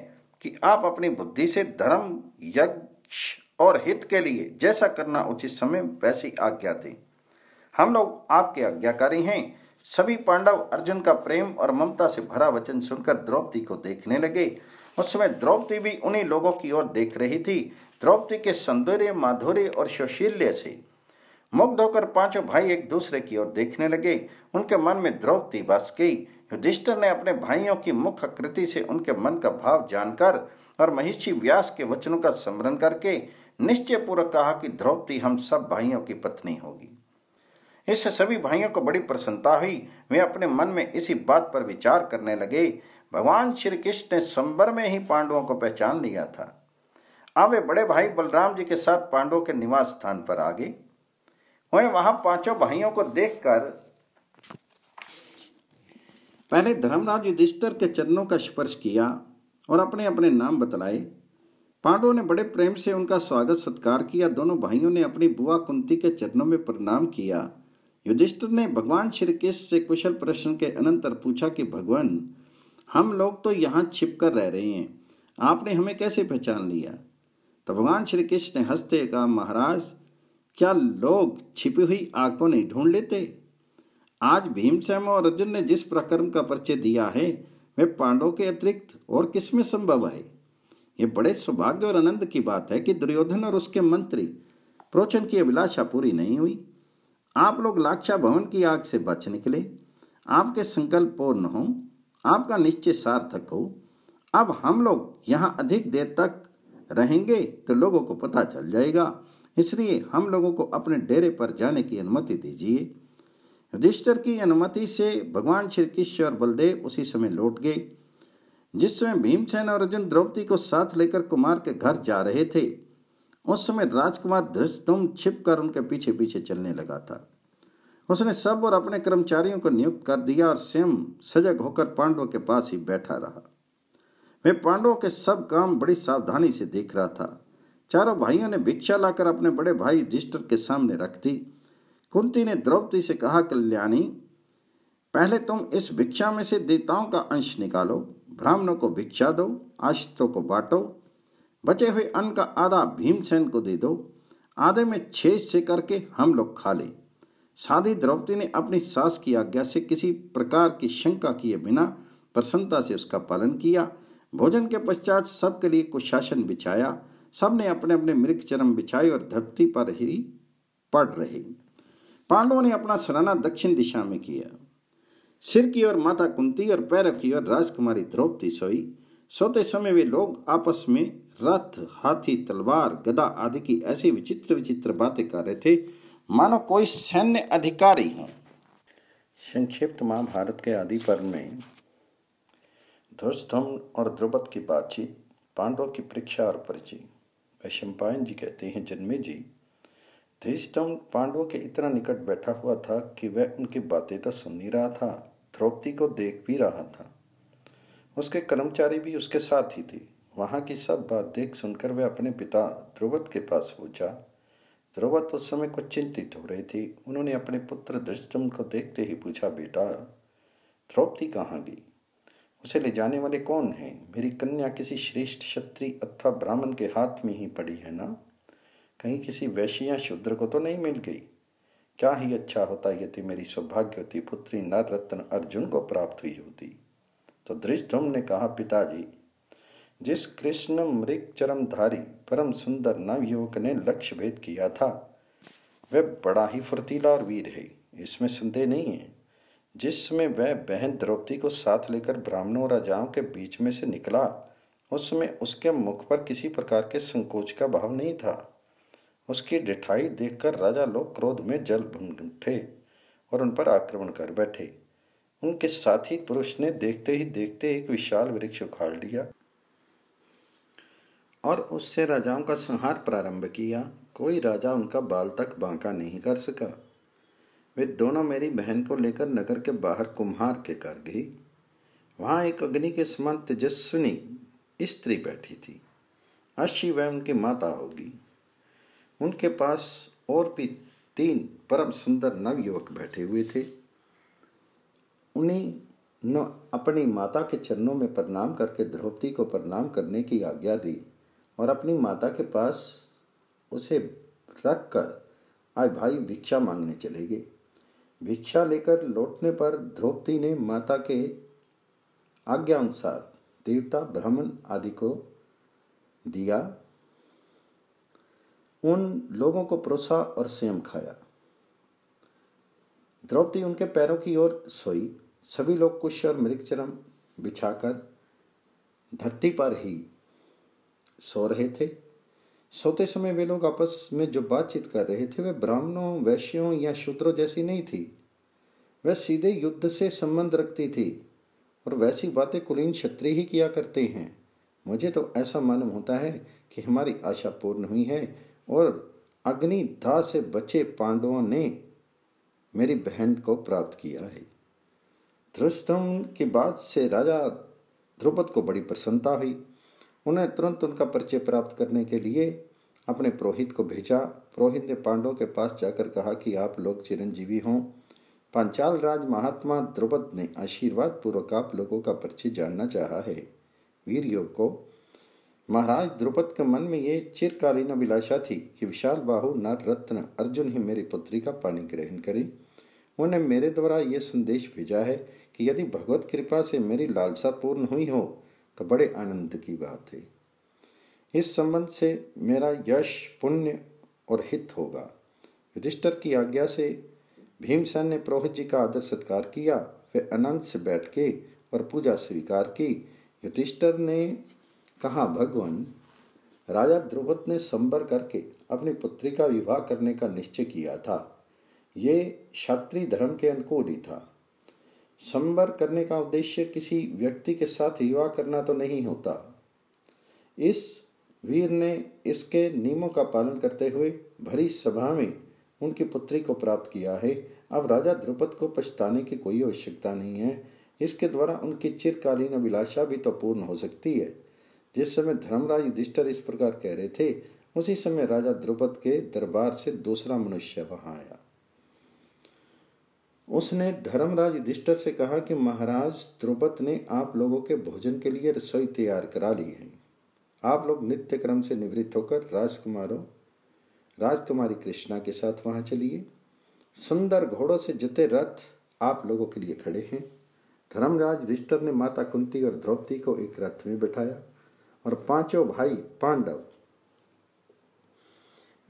कि आप अपनी बुद्धि से धर्म, यज्ञ और हित के लिए जैसा करना उचित समय वैसी आज्ञा दें। हम लोग आपके आज्ञाकारी हैं। सभी पांडव अर्जुन का प्रेम और ममता से भरा वचन सुनकर द्रौपदी को देखने लगे। उस समय द्रौपदी भी उन्हीं लोगों की ओर देख रही थी। द्रौपदी के सौंदर्य, माधुर्य और सुशील्य से मुग्ध होकर पांचों भाई एक दूसरे की ओर देखने लगे। उनके मन में द्रौपदी बस गई। युधिष्ठिर ने अपने भाइयों की मुख आकृति से उनके मन का भाव जानकर और महिषी व्यास के वचनों का स्मरण करके निश्चय पूर्वक कहा कि द्रौपदी हम सब भाइयों की पत्नी होगी। इससे सभी भाइयों को बड़ी प्रसन्नता हुई। वे अपने मन में इसी बात पर विचार करने लगे। भगवान श्री कृष्ण ने स्वयंवर में ही पांडवों को पहचान लिया था। अब वे बड़े भाई बलराम जी के साथ पांडवों के निवास स्थान पर आ गए। उन्हें वहां पांचों भाइयों को देखकर पहले धर्मराज युधिष्ठिर के चरणों का स्पर्श किया और अपने अपने नाम बतलाए। पांडवों ने बड़े प्रेम से उनका स्वागत सत्कार किया। दोनों भाइयों ने अपनी बुआ कुंती के चरणों में प्रणाम किया। युधिष्ठिर ने भगवान श्री कृष्ण से कुशल प्रश्न के अनंतर पूछा कि भगवान, हम लोग तो यहाँ छिपकर रह रहे हैं, आपने हमें कैसे पहचान लिया? तो भगवान श्री कृष्ण ने हंसते कहा, महाराज, क्या लोग छिपी हुई आग को नहीं ढूंढ लेते? आज भीमसेन और अर्जुन ने जिस प्रकर्म का परिचय दिया है वह पांडवों के अतिरिक्त और किसमें संभव है? ये बड़े सौभाग्य और आनंद की बात है कि दुर्योधन और उसके मंत्री प्रोचन की अभिलाषा पूरी नहीं हुई। आप लोग लाक्षा भवन की आग से बच निकले, आपके संकल्प पूर्ण हो, आपका निश्चय सार्थक हो। अब हम लोग यहाँ अधिक देर तक रहेंगे तो लोगों को पता चल जाएगा, इसलिए हम लोगों को अपने डेरे पर जाने की अनुमति दीजिए। युधिष्ठिर की अनुमति से भगवान श्री कृष्ण और बलदेव उसी समय लौट गए। जिस समय भीमसेन और अर्जुन द्रौपदी को साथ लेकर कुमार के घर जा रहे थे, उस समय राजकुमार धृष्टद्युम्न छिपकर उनके पीछे पीछे चलने लगा था। उसने सब और अपने कर्मचारियों को नियुक्त कर दिया और स्वयं सजग होकर पांडवों के पास ही बैठा रहा। वे पांडवों के सब काम बड़ी सावधानी से देख रहा था। चारों भाइयों ने भिक्षा लाकर अपने बड़े भाई युधिष्ठिर के सामने रख दी। कुंती ने द्रौपदी से कहा, कल्याणी, पहले तुम इस भिक्षा में से देवताओं का अंश निकालो, ब्राह्मणों को भिक्षा दो, आश्रितों को बांटो, बचे हुए अन्न का आधा भीमसेन को दे दो, आधे में छेद से करके हम लोग खा ले। साधी द्रौपदी ने अपनी सास की आज्ञा से किसी प्रकार की शंका किए बिना प्रसन्नता से उसका पालन किया। भोजन के पश्चात सबके लिए कुशासन बिछाया। सबने अपने अपने मृग चरम बिछाए और धरती पर ही पड़ रहे। पांडवों ने अपना सराहना दक्षिण दिशा में किया। सिर की ओर माता कुंती और पैरों की ओर राजकुमारी द्रौपदी सोई। सोते समय वे लोग आपस में रथ, हाथी, तलवार, गदा आदि की ऐसी विचित्र विचित्र बातें कर रहे थे मानो कोई सैन्य अधिकारी हो। संक्षिप्त महाभारत के आदि पर्व में धृष्टद्युम्न और द्रुपद की बातचीत, पांडवों की परीक्षा और परिचय। वैशंपायन जी कहते हैं, जन्मे जी, धृष्टद्युम्न पांडवों के इतना निकट बैठा हुआ था कि वह उनकी बातें तो सुन नहीं रहा था, द्रौपदी को देख भी रहा था। उसके कर्मचारी भी उसके साथ ही थे। वहाँ की सब बात देख सुनकर वह अपने पिता द्रुपद के पास पहुंचा। द्रुपद उस समय कुछ चिंतित हो रहे थे। उन्होंने अपने पुत्र धृष्टद्युम्न को देखते ही पूछा, बेटा, द्रौपदी कहाँ गई? उसे ले जाने वाले कौन हैं? मेरी कन्या किसी श्रेष्ठ क्षत्रिय अथवा ब्राह्मण के हाथ में ही पड़ी है ना? कहीं किसी वैश्य या शूद्र को तो नहीं मिल गई? क्या ही अच्छा होता यदि मेरी सौभाग्यवती पुत्री नर रत्न अर्जुन को प्राप्त हुई होती। तो धृष्टद्युम्न ने कहा, पिताजी, जिस कृष्ण मृग चरमधारी परम सुंदर नवयुवक ने लक्ष्य भेद किया था वह बड़ा ही फुर्तीला और वीर है, इसमें संदेह नहीं है। जिस समय वह बहन द्रौपदी को साथ लेकर ब्राह्मणों और राजाओं के बीच में से निकला, उस समय उसके मुख पर किसी प्रकार के संकोच का भाव नहीं था। उसकी ढिठाई देखकर राजा लोग क्रोध में जल भुन उठे और उन पर आक्रमण कर बैठे। उनके साथी पुरुष ने देखते ही देखते एक विशाल वृक्ष उखाड़ लिया और उससे राजाओं का संहार प्रारंभ किया। कोई राजा उनका बाल तक बांका नहीं कर सका। वे दोनों मेरी बहन को लेकर नगर के बाहर कुम्हार के घर गई। वहाँ एक अग्नि के समान तेजस्विनी स्त्री बैठी थी। अश्वी वह उनकी माता होगी। उनके पास और भी 3 परम सुंदर नवयुवक बैठे हुए थे। उन्हें न अपनी माता के चरणों में प्रणाम करके द्रौपदी को प्रणाम करने की आज्ञा दी और अपनी माता के पास उसे रख कर आज भाई भिक्षा मांगने चले गए। भिक्षा लेकर लौटने पर द्रौपदी ने माता के आज्ञा अनुसार देवता, ब्राह्मण आदि को दिया। उन लोगों को परोसा और स्वयं खाया। द्रौपदी उनके पैरों की ओर सोई। सभी लोग कुश और मृगचरम बिछाकर धरती पर ही सो रहे थे। सोते समय वे लोग आपस में जो बातचीत कर रहे थे वे ब्राह्मणों, वैश्यों या शूद्रों जैसी नहीं थी। वह सीधे युद्ध से संबंध रखती थी और वैसी बातें कुलीन क्षत्रिय ही किया करते हैं। मुझे तो ऐसा मालूम होता है कि हमारी आशा पूर्ण हुई है और अग्निदाह से बचे पांडवों ने मेरी बहन को प्राप्त किया है। धृष्टद्युम्न की बात से राजा द्रुपद को बड़ी प्रसन्नता हुई। उन्हें तुरंत उनका परिचय प्राप्त करने के लिए अपने पुरोहित को भेजा। पुरोहित ने पांडवों के पास जाकर कहा कि आप लोग चिरंजीवी हों। पांचाल राज महात्मा द्रुपद ने आशीर्वाद पूर्वक आप लोगों का परिचय जानना चाहा है। वीर योग को महाराज द्रुपद के मन में ये चिरकालीन अभिलाषा थी कि विशाल बाहु नर रत्न अर्जुन ही मेरी पुत्री का पानी ग्रहण करे। उन्होंने मेरे द्वारा ये संदेश भेजा है कि यदि भगवत कृपा से मेरी लालसा पूर्ण हुई हो तो बड़े आनंद की बात है। इस संबंध से मेरा यश, पुण्य और हित होगा। युधिष्ठिर की आज्ञा से भीमसेन ने पुरोहित जी का आदर सत्कार किया। वे आनंद से बैठ के और पूजा स्वीकार की। युधिष्ठिर ने कहा, भगवान, राजा द्रुपद ने संबर करके अपनी पुत्री का विवाह करने का निश्चय किया था। ये क्षत्रिय धर्म के अनुकूल ही था। संबर करने का उद्देश्य किसी व्यक्ति के साथ विवाह करना तो नहीं होता। इस वीर ने इसके नियमों का पालन करते हुए भरी सभा में उनकी पुत्री को प्राप्त किया है। अब राजा द्रुपद को पछताने की कोई आवश्यकता नहीं है। इसके द्वारा उनकी चिरकालीन अभिलाषा भी तो पूर्ण हो सकती है। जिस समय धर्मराज युधिष्ठिर इस प्रकार कह रहे थे उसी समय राजा द्रुपद के दरबार से दूसरा मनुष्य वहां आया। उसने धर्मराज युधिष्ठिर से कहा कि महाराज द्रुपद ने आप लोगों के भोजन के लिए रसोई तैयार करा ली है। आप लोग नित्य क्रम से निवृत्त होकर राजकुमारी कृष्णा के साथ वहां चलिए। सुंदर घोड़ों से जुते रथ आप लोगों के लिए खड़े हैं। धर्मराज युधिष्ठिर ने माता कुंती और द्रौपदी को एक रथ में बैठाया और पांचों भाई पांडव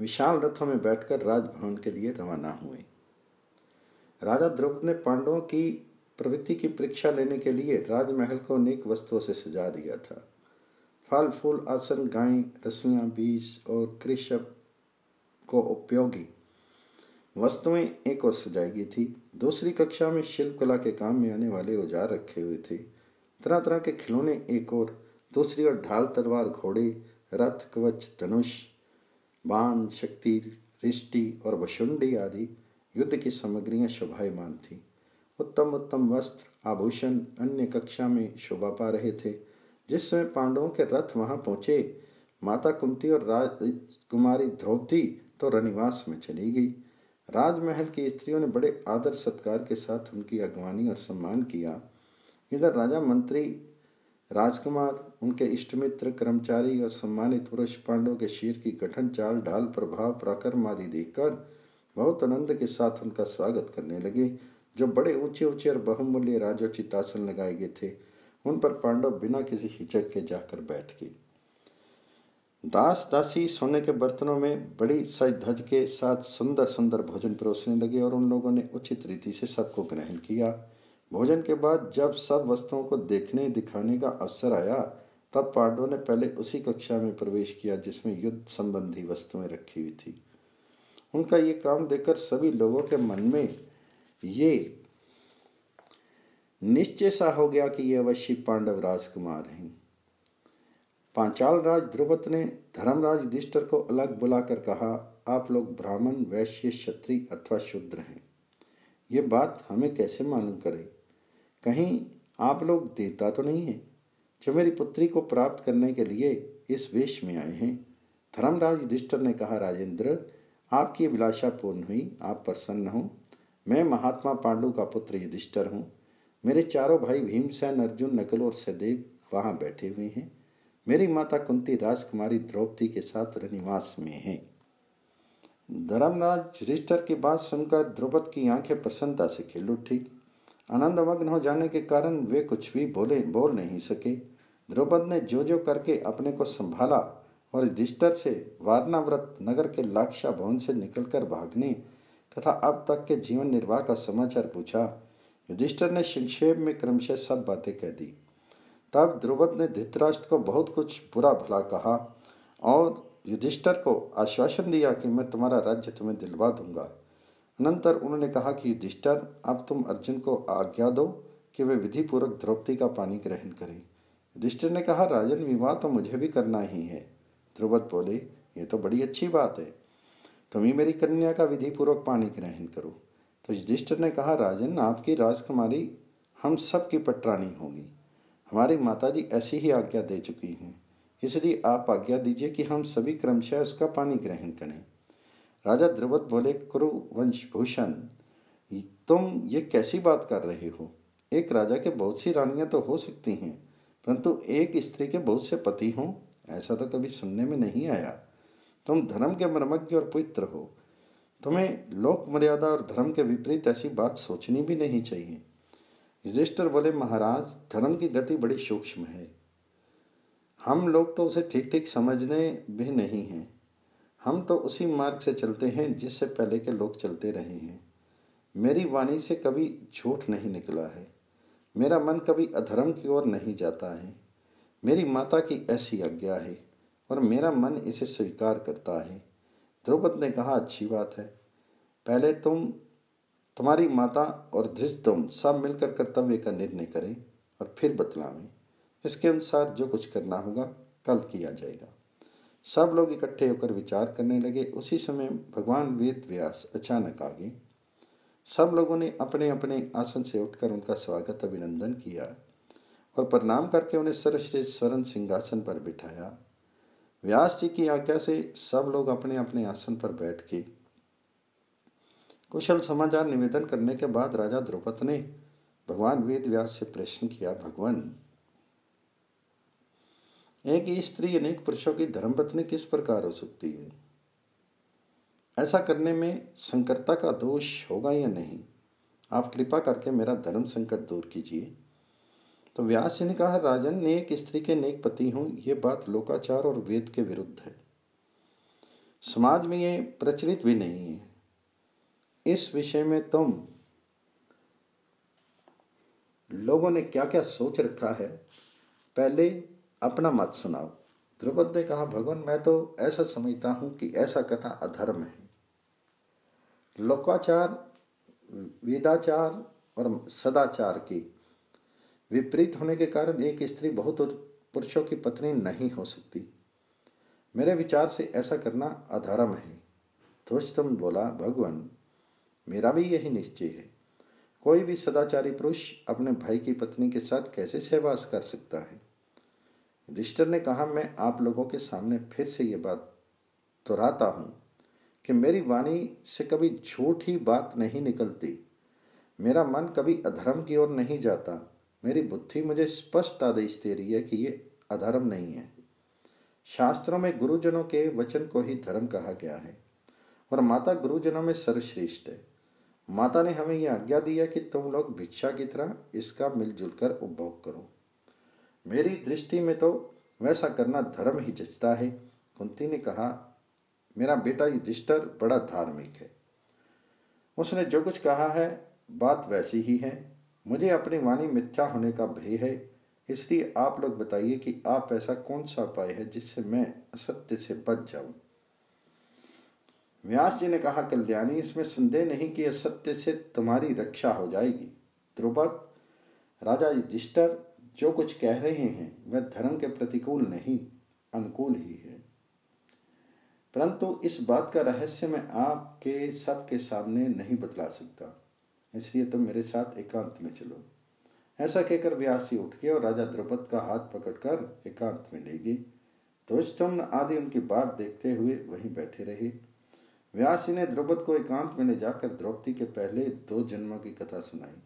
विशाल रथों में बैठकर राजभवन के लिए रवाना हुए। राजा द्रुपद ने पांडवों की प्रवृत्ति की परीक्षा लेने के लिए राजमहल को अनेक वस्तुओं से सजा दिया था। फल फूल, आसन, गायें, रस्सियां, बीज और कृषभ को उपयोगी वस्तुएं एक और सजाई गई थी। दूसरी कक्षा में शिल्पकला के काम में आने वाले औजार रखे हुए थे। तरह तरह के खिलौने एक और, दूसरी ओर ढाल, तलवार, घोड़े, रथ, कवच, धनुष, बाण, शक्ति, रिष्टि और वशुंडी आदि युद्ध की सामग्रियां शोभायमान थी। उत्तम उत्तम वस्त्र, आभूषण अन्य कक्षा में शोभा पा रहे थे। जिस समय पांडवों के रथ वहां पहुंचे, माता कुंती और राजकुमारी द्रौपदी तो रनिवास में चली गई। राजमहल की स्त्रियों ने बड़े आदर सत्कार के साथ उनकी अगवानी और सम्मान किया। इधर राजा, मंत्री, राजकुमार, उनके इष्टमित्र, कर्मचारी और सम्मानित पुरुष पांडवों के शीर की गठन, चाल, ढाल, प्रभाव, पराक्रम आदि देखकर बहुत आनंद के साथ उनका स्वागत करने लगे। जो बड़े ऊंचे ऊंचे और बहुमूल्य राजोचित आसन लगाए गए थे उन पर पांडव बिना किसी हिचक के जाकर बैठ गए। दास दासी सोने के बर्तनों में बड़ी सज धज के साथ सुंदर सुंदर भोजन परोसने लगे और उन लोगों ने उचित रीति से सबको ग्रहण किया। भोजन के बाद जब सब वस्तुओं को देखने दिखाने का अवसर आया तब पांडवों ने पहले उसी कक्षा में प्रवेश किया जिसमें युद्ध संबंधी वस्तुएं रखी हुई थी। उनका ये काम देखकर सभी लोगों के मन में ये निश्चय सा हो गया कि ये अवश्य पांडव राजकुमार हैं। पांचाल राज द्रुपद ने धर्मराज युधिष्ठिर को अलग बुलाकर कहा, आप लोग ब्राह्मण, वैश्य, क्षत्रिय अथवा शूद्र हैं। ये बात हमें कैसे मालूम करें? कहीं आप लोग देवता तो नहीं हैं जो मेरी पुत्री को प्राप्त करने के लिए इस वेश में आए हैं? धर्मराज युधिष्ठिर ने कहा, राजेंद्र, आपकी अभिलाषा पूर्ण हुई, आप प्रसन्न हो। मैं महात्मा पांडु का पुत्र युधिष्ठिर हूँ। मेरे चारों भाई भीमसेन, अर्जुन, नकुल और सहदेव वहाँ बैठे हुए हैं। मेरी माता कुंती राजकुमारी द्रौपदी के साथ रनिवास में है। धर्मराज युधिष्ठिर की बात सुनकर द्रुपद की आंखें प्रसन्नता से खिल उठी। आनंदमग्न हो जाने के कारण वे कुछ भी बोल नहीं सके। द्रुपद ने जो जो करके अपने को संभाला और युधिष्ठिर से वारणाव्रत नगर के लाक्षा भवन से निकलकर भागने तथा अब तक के जीवन निर्वाह का समाचार पूछा। युधिष्ठिर ने संक्षेप में क्रमशः सब बातें कह दी। तब द्रुपद ने धृतराष्ट्र को बहुत कुछ बुरा भला कहा और युधिष्ठिर को आश्वासन दिया कि मैं तुम्हारा राज्य तुम्हें दिलवा दूंगा। अनंतर उन्होंने कहा कि युधिष्ठिर, अब तुम अर्जुन को आज्ञा दो कि वे विधि पूर्वक द्रौपदी का पानी ग्रहण करें। युधिष्ठिर ने कहा, राजन, विवाह तो मुझे भी करना ही है। द्रुपद बोले, ये तो बड़ी अच्छी बात है, तुम ही मेरी कन्या का विधि पूर्वक पानी ग्रहण करो। तो युधिष्ठिर ने कहा, राजन, आपकी राजकुमारी हम सब की पटरानी होगी। हमारी माताजी ऐसी ही आज्ञा दे चुकी हैं, इसलिए आप आज्ञा दीजिए कि हम सभी क्रमशः उसका पानी ग्रहण करें। राजा द्रुपद बोले, कुरु वंशभूषण, तुम ये कैसी बात कर रहे हो? एक राजा के बहुत सी रानियां तो हो सकती हैं, परंतु एक स्त्री के बहुत से पति हों, ऐसा तो कभी सुनने में नहीं आया। तुम धर्म के मर्मज्ञ और पवित्र हो, तुम्हें लोक मर्यादा और धर्म के विपरीत ऐसी बात सोचनी भी नहीं चाहिए। युधिष्ठिर बोले, महाराज, धर्म की गति बड़ी सूक्ष्म है, हम लोग तो उसे ठीक ठीक समझने भी नहीं हैं। हम तो उसी मार्ग से चलते हैं जिससे पहले के लोग चलते रहे हैं। मेरी वाणी से कभी झूठ नहीं निकला है, मेरा मन कभी अधर्म की ओर नहीं जाता है। मेरी माता की ऐसी आज्ञा है और मेरा मन इसे स्वीकार करता है। द्रौपद ने कहा, अच्छी बात है, पहले तुम्हारी माता और धृष्टुम सब मिलकर कर्तव्य का निर्णय करें और फिर बतलावें। इसके अनुसार जो कुछ करना होगा कल किया जाएगा। सब लोग इकट्ठे होकर विचार करने लगे। उसी समय भगवान वेद व्यास अचानक आ गए। सब लोगों ने अपने अपने आसन से उठकर उनका स्वागत अभिनंदन किया और प्रणाम करके उन्हें सर्वश्रेष्ठ स्वर्ण सिंहासन पर बिठाया। व्यास जी की आज्ञा से सब लोग अपने अपने आसन पर बैठ के कुशल समाचार निवेदन करने के बाद राजा द्रुपद ने भगवान वेद व्यास से प्रश्न किया, भगवान, एक ही स्त्री अनेक पुरुषों की धर्मपत्नी किस प्रकार हो सकती है? ऐसा करने में संकर्ता का दोष होगा या नहीं? आप कृपा करके मेरा धर्म संकट दूर कीजिए। तो व्यास जी ने कहा, राजन, नेक स्त्री के नेक पति हों, ये बात लोकाचार और वेद के विरुद्ध है। समाज में ये प्रचलित भी नहीं है। इस विषय में तुम लोगों ने क्या क्या सोच रखा है, पहले अपना मत सुनाओ। द्रुपद ने कहा, भगवान, मैं तो ऐसा समझता हूं कि ऐसा करना अधर्म है। लोकाचार, वेदाचार और सदाचार के विपरीत होने के कारण एक स्त्री बहुत पुरुषों की पत्नी नहीं हो सकती। मेरे विचार से ऐसा करना अधर्म है। धृष्टुम बोला, भगवान, मेरा भी यही निश्चय है। कोई भी सदाचारी पुरुष अपने भाई की पत्नी के साथ कैसे सहवास कर सकता है? युधिष्ठिर ने कहा, मैं आप लोगों के सामने फिर से ये बात दोहराता हूँ कि मेरी वाणी से कभी झूठी बात नहीं निकलती। मेरा मन कभी अधर्म की ओर नहीं जाता। मेरी बुद्धि मुझे स्पष्ट आदेश दे रही है कि ये अधर्म नहीं है। शास्त्रों में गुरुजनों के वचन को ही धर्म कहा गया है और माता गुरुजनों में सर्वश्रेष्ठ है। माता ने हमें यह आज्ञा दी है कि तुम लोग भिक्षा की तरह इसका मिलजुल कर उपभोग करो। मेरी दृष्टि में तो वैसा करना धर्म ही जचता है। कुंती ने कहा, मेरा बेटा युधिष्ठिर बड़ा धार्मिक है, उसने जो कुछ कहा है बात वैसी ही है। मुझे अपनी वाणी मिथ्या होने का भय है, इसलिए आप लोग बताइए कि आप ऐसा कौन सा उपाय है जिससे मैं असत्य से बच जाऊं। व्यास जी ने कहा, कल्याणी, इसमें संदेह नहीं कि असत्य से तुम्हारी रक्षा हो जाएगी। द्रुपद, राजा युधिष्ठिर जो कुछ कह रहे हैं वह धर्म के प्रतिकूल नहीं, अनुकूल ही है, परंतु इस बात का रहस्य मैं आपके सबके सामने नहीं बतला सकता, इसलिए तुम मेरे साथ एकांत में चलो। ऐसा कहकर व्यास जी उठ गए और राजा द्रुपद का हाथ पकड़कर एकांत में ले गए। धृष्टुम्न आदि उनकी बात देखते हुए वहीं बैठे रहे। व्यास जी ने द्रुपद को एकांत में ले जाकर द्रौपदी के पहले 2 जन्मों की कथा सुनाई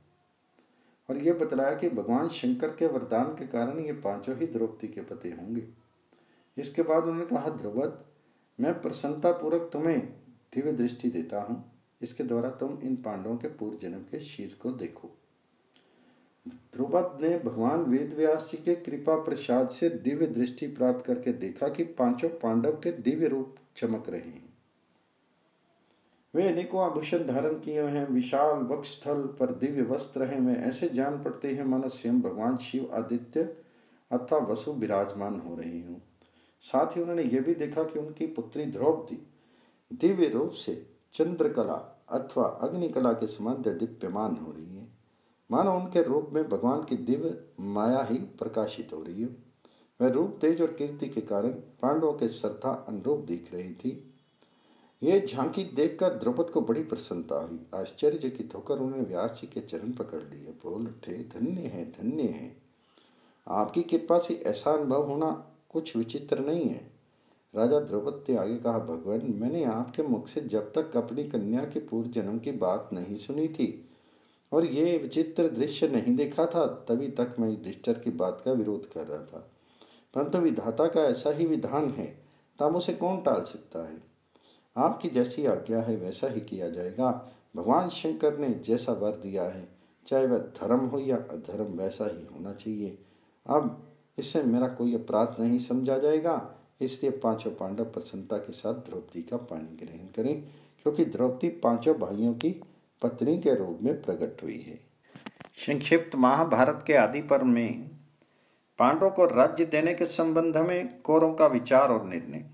और यह बतलाया कि भगवान शंकर के वरदान के कारण ये 5 ही द्रौपदी के पति होंगे। इसके बाद उन्होंने कहा, द्रुपद, मैं प्रसन्नतापूर्वक तुम्हें दिव्य दृष्टि देता हूँ। इसके द्वारा तुम इन पांडवों के पूर्व जन्म के शीर को देखो। द्रुपद ने भगवान वेदव्यास जी के कृपा प्रसाद से दिव्य दृष्टि प्राप्त करके देखा कि 5 पांडव के दिव्य रूप चमक रहे हैं। वे अनेकों आभूषण धारण किए हुए हैं, विशाल वक्षस्थल पर दिव्य वस्त्र हैं। वे ऐसे जान पड़ते हैं मानो स्वयं भगवान शिव, आदित्य अथवा वसु विराजमान हो रही हूँ। साथ ही उन्होंने यह भी देखा कि उनकी पुत्री द्रौपदी दिव्य रूप से चंद्रकला अथवा अग्निकला के समान दीप्यमान हो रही है, मानो उनके रूप में भगवान की दिव्य माया ही प्रकाशित हो रही है। वह रूप, तेज और कीर्ति के कारण पांडवों के श्रद्धा अनुरूप दिख रही थी। ये झांकी देखकर द्रौपद को बड़ी प्रसन्नता हुई। आश्चर्यचकित होकर उन्होंने व्यास जी के चरण पकड़ लिए, बोल उठे, धन्य है, धन्य है। आपकी कृपा से ऐसा अनुभव होना कुछ विचित्र नहीं है। राजा द्रौपद ने आगे कहा, भगवान, मैंने आपके मुख से जब तक अपनी कन्या के पूर्व जन्म की बात नहीं सुनी थी और ये विचित्र दृश्य नहीं देखा था, तभी तक मैं युधिष्ठिर की बात का विरोध कर रहा था। परंतु विधाता का ऐसा ही विधान है, तब उसे कौन टाल सकता है। आपकी जैसी आज्ञा है वैसा ही किया जाएगा। भगवान शंकर ने जैसा वर दिया है, चाहे वह धर्म हो या अधर्म, वैसा ही होना चाहिए। अब इससे मेरा कोई अपराध नहीं समझा जाएगा, इसलिए पांचों पांडव प्रसन्नता के साथ द्रौपदी का पानी ग्रहण करें, क्योंकि द्रौपदी पांचों भाइयों की पत्नी के रूप में प्रकट हुई है। संक्षिप्त महाभारत के आदि पर्व में पांडवों को राज्य देने के संबंध में कौरवों का विचार और निर्णय।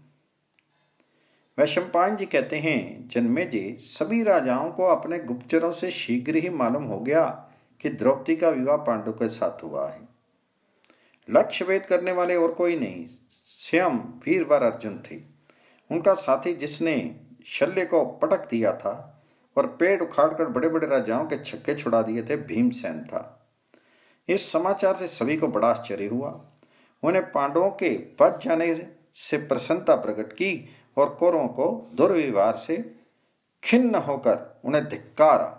वैशंपायन जी कहते हैं, जन्मेजय, सभी राजाओं को अपने गुप्तचरों से शीघ्र ही मालूम हो गया कि द्रौपदी का विवाह पांडव के साथ हुआ है। लक्ष्य भेद करने वाले और कोई नहीं, स्वयं वीरवर अर्जुन थे। उनका साथी जिसने शल्य को पटक दिया था और पेड़ उखाड़कर बड़े बड़े राजाओं के छक्के छुड़ा दिए थे, भीमसेन था। इस समाचार से सभी को बड़ा आश्चर्य हुआ। उन्हें पांडवों के बच जाने से प्रसन्नता प्रकट की और कौरवों को दुर्व्यवहार से खिन्न होकर उन्हें धिक्कारा।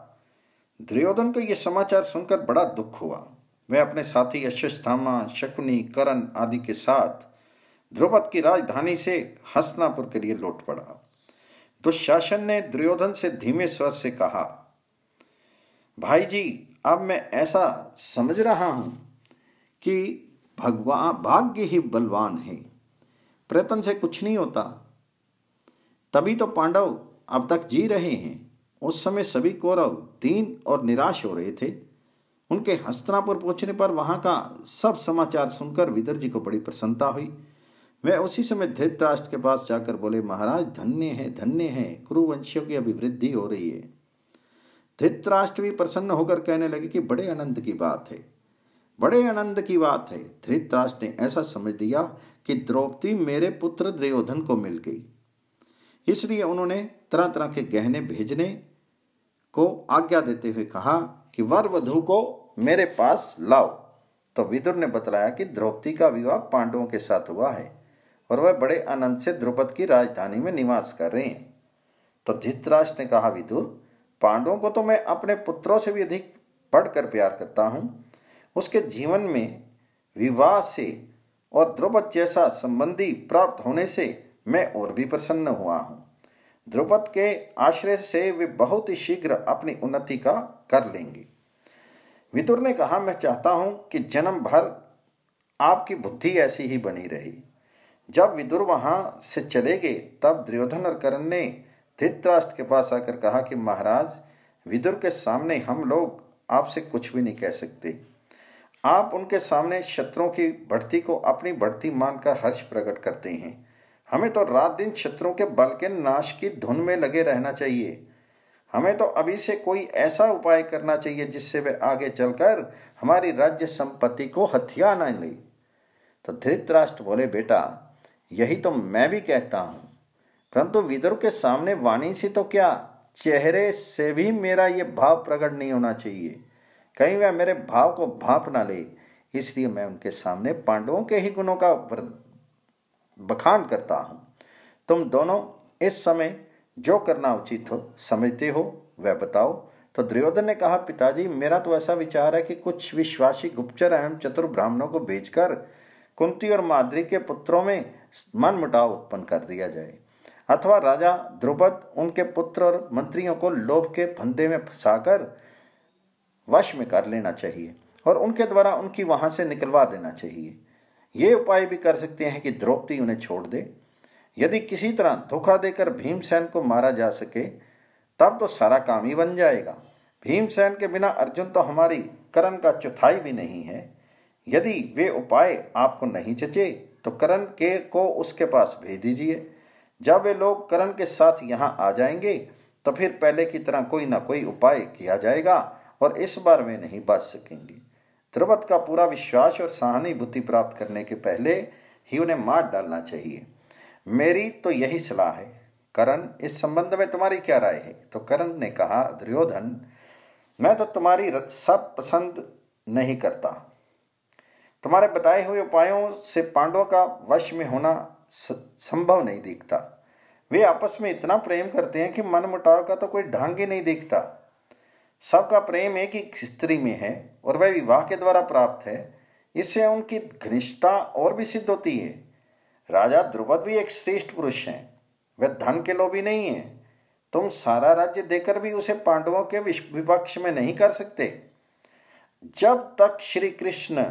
दुर्योधन को यह समाचार सुनकर बड़ा दुख हुआ। वह अपने साथी अश्वत्थामा, शकुनी, कर्ण आदि के साथ द्रुपद की राजधानी से हस्तिनापुर के लिए लौट पड़ा। दुशासन ने दुर्योधन से धीमे स्वर से कहा, भाई जी, अब मैं ऐसा समझ रहा हूं कि भगवान भाग्य ही बलवान है, प्रयत्न से कुछ नहीं होता। तभी तो पांडव अब तक जी रहे हैं। उस समय सभी कौरव दीन और निराश हो रहे थे। उनके हस्तिनापुर पहुंचने पर वहां का सब समाचार सुनकर विदुर जी को बड़ी प्रसन्नता हुई। वे उसी समय धृतराष्ट्र के पास जाकर बोले, महाराज, धन्य है, धन्य है, कुरुवंशियों की अभिवृद्धि हो रही है। धृतराष्ट्र भी प्रसन्न होकर कहने लगे कि बड़े आनंद की बात है, बड़े आनंद की बात है। धृतराष्ट्र ने ऐसा समझ लिया कि द्रौपदी मेरे पुत्र दुर्योधन को मिल गई, इसलिए उन्होंने तरह तरह के गहने भेजने को आज्ञा देते हुए कहा कि वर वधू को मेरे पास लाओ। तो विदुर ने बतलाया कि द्रौपदी का विवाह पांडवों के साथ हुआ है और वह बड़े आनंद से द्रुपद की राजधानी में निवास कर रहे हैं। तो धृतराष्ट्र ने कहा, विदुर, पांडवों को तो मैं अपने पुत्रों से भी अधिक बढ़कर प्यार करता हूं। उसके जीवन में विवाह से और द्रुपद जैसा संबंधी प्राप्त होने से मैं और भी प्रसन्न हुआ हूं। द्रुपद के आश्रय से वे बहुत ही शीघ्र अपनी उन्नति का कर लेंगे। विदुर ने कहा, मैं चाहता हूं कि जन्म भर आपकी बुद्धि ऐसी ही बनी रही। जब विदुर वहां से चले गए तब दुर्योधन और कर्ण ने धृतराष्ट्र के पास आकर कहा कि महाराज, विदुर के सामने हम लोग आपसे कुछ भी नहीं कह सकते। आप उनके सामने शत्रुओं की बढ़ती को अपनी बढ़ती मानकर हर्ष प्रकट करते हैं। हमें तो रात दिन शत्रुओं के बल के नाश की धुन में लगे रहना चाहिए। हमें तो अभी से कोई ऐसा उपाय करना चाहिए जिससे वे आगे चलकर हमारी राज्य संपत्ति को हथिया न ले। तो धृतराष्ट्र बोले, बेटा, यही तो मैं भी कहता हूं, परंतु विदुर के सामने वाणी से तो क्या, चेहरे से भी मेरा ये भाव प्रकट नहीं होना चाहिए। कहीं वह मेरे भाव को भांप ना ले, इसलिए मैं उनके सामने पांडवों के ही गुणों का बखान करता हूं। तुम दोनों इस समय जो करना उचित हो समझते हो वह बताओ। तो दुर्योधन ने कहा, पिताजी, मेरा तो ऐसा विचार है कि कुछ विश्वासी गुप्तचर एवं चतुर ब्राह्मणों को भेजकर कुंती और माद्री के पुत्रों में मनमुटाव उत्पन्न कर दिया जाए, अथवा राजा द्रुपद उनके पुत्र और मंत्रियों को लोभ के फंदे में फंसाकर वश में कर लेना चाहिए और उनके द्वारा उनकी वहां से निकलवा देना चाहिए। ये उपाय भी कर सकते हैं कि द्रौपदी उन्हें छोड़ दे। यदि किसी तरह धोखा देकर भीमसेन को मारा जा सके तब तो सारा काम ही बन जाएगा। भीमसेन के बिना अर्जुन तो हमारी कर्ण का चौथाई भी नहीं है। यदि वे उपाय आपको नहीं जचे तो कर्ण के को उसके पास भेज दीजिए। जब वे लोग कर्ण के साथ यहाँ आ जाएंगे तो फिर पहले की तरह कोई ना कोई उपाय किया जाएगा और इस बार वे नहीं बच सकेंगे। द्रुपद का पूरा विश्वास और सहानुभूति प्राप्त करने के पहले ही उन्हें मार डालना चाहिए। मेरी तो यही सलाह है। कर्ण, इस संबंध में तुम्हारी क्या राय है? तो कर्ण ने कहा, दुर्योधन, मैं तो तुम्हारी सब पसंद नहीं करता। तुम्हारे बताए हुए उपायों से पांडवों का वश में होना संभव नहीं दिखता। वे आपस में इतना प्रेम करते हैं कि मनमुटाव का तो कोई ढंग ही नहीं दिखता। सबका प्रेम एक ही स्त्री में है और वह विवाह के द्वारा प्राप्त है। इससे उनकी घनिष्ठता और भी सिद्ध होती है। राजा द्रुपद भी एक श्रेष्ठ पुरुष हैं। वह धन के लोभी नहीं है। तुम सारा राज्य देकर भी उसे पांडवों के विपक्ष में नहीं कर सकते। जब तक श्री कृष्ण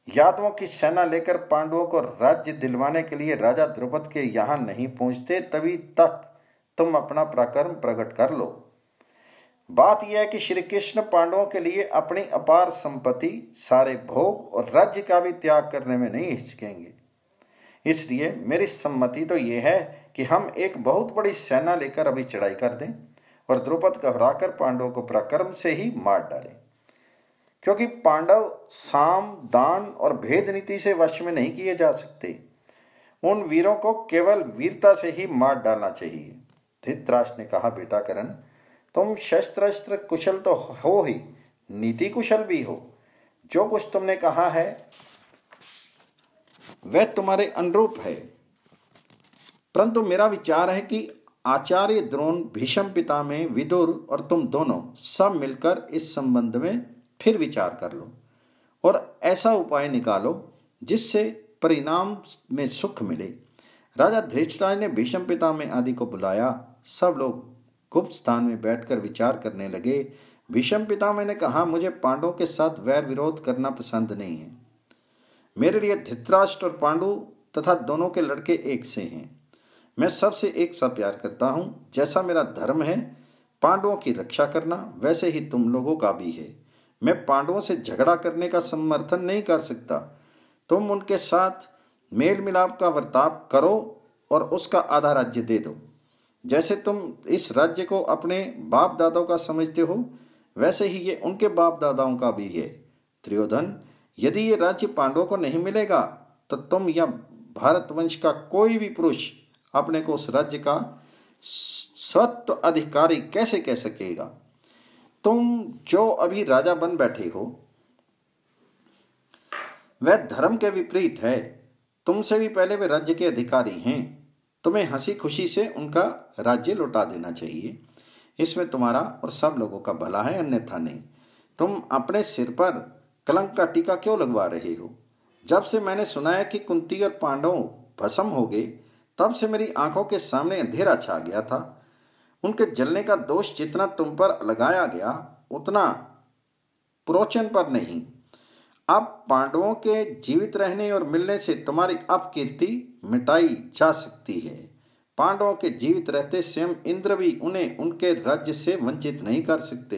यादवों की सेना लेकर पांडवों को राज्य दिलवाने के लिए राजा द्रुपद के यहाँ नहीं पहुंचते, तभी तक तुम अपना पराक्रम प्रकट कर लो। बात यह है कि श्री कृष्ण पांडवों के लिए अपनी अपार संपत्ति, सारे भोग और राज्य का भी त्याग करने में नहीं हिचकेंगे। इसलिए मेरी सम्मति तो ये है कि हम एक बहुत बड़ी सेना लेकर अभी चढ़ाई कर दें और द्रुपद को हराकर पांडवों को पराक्रम से ही मार डालें। क्योंकि पांडव साम, दान और भेद नीति से वश में नहीं किए जा सकते। उन वीरों को केवल वीरता से ही मार डालना चाहिए। धृतराष्ट्र ने कहा, बेटा कर्ण, तुम शस्त्र अस्त्र कुशल तो हो ही, नीति कुशल भी हो। जो कुछ तुमने कहा है वह तुम्हारे अनुरूप है। परंतु मेरा विचार है कि आचार्य द्रोण, भीष्म पितामह, विदुर और तुम दोनों सब मिलकर इस संबंध में फिर विचार कर लो और ऐसा उपाय निकालो जिससे परिणाम में सुख मिले। राजा धृतराष्ट्र ने भीष्म पितामह आदि को बुलाया। सब लोग गुप्त स्थान में बैठकर विचार करने लगे। भीष्म पितामह ने कहा, मुझे पांडवों के साथ वैर विरोध करना पसंद नहीं है। मेरे लिए धृतराष्ट्र और पांडु तथा दोनों के लड़के एक से हैं। मैं सबसे एक सा प्यार करता हूँ। जैसा मेरा धर्म है पांडवों की रक्षा करना, वैसे ही तुम लोगों का भी है। मैं पांडवों से झगड़ा करने का समर्थन नहीं कर सकता। तुम उनके साथ मेल मिलाप का वर्ताव करो और उसका आधा राज्य दे दो। जैसे तुम इस राज्य को अपने बाप दादाओं का समझते हो, वैसे ही ये उनके बाप दादाओं का भी है। दुर्योधन, यदि ये राज्य पांडवों को नहीं मिलेगा तो तुम या भारतवंश का कोई भी पुरुष अपने को उस राज्य का स्वत्व अधिकारी कैसे कह सकेगा? तुम जो अभी राजा बन बैठे हो वह धर्म के विपरीत है। तुमसे भी पहले वे राज्य के अधिकारी हैं। तुम्हें हंसी खुशी से उनका राज्य लौटा देना चाहिए। इसमें तुम्हारा और सब लोगों का भला है, अन्यथा नहीं। तुम अपने सिर पर कलंक का टीका क्यों लगवा रहे हो? जब से मैंने सुना है कि कुंती और पांडव भस्म हो गए, तब से मेरी आंखों के सामने अंधेरा छा गया था। उनके जलने का दोष जितना तुम पर लगाया गया उतना पुरोचन पर नहीं। अब पांडवों के जीवित रहने और मिलने से तुम्हारी अपकीर्ति मिटाई जा सकती है। पांडवों के जीवित रहते स्वयं इंद्र भी उन्हें उनके राज्य से वंचित नहीं कर सकते।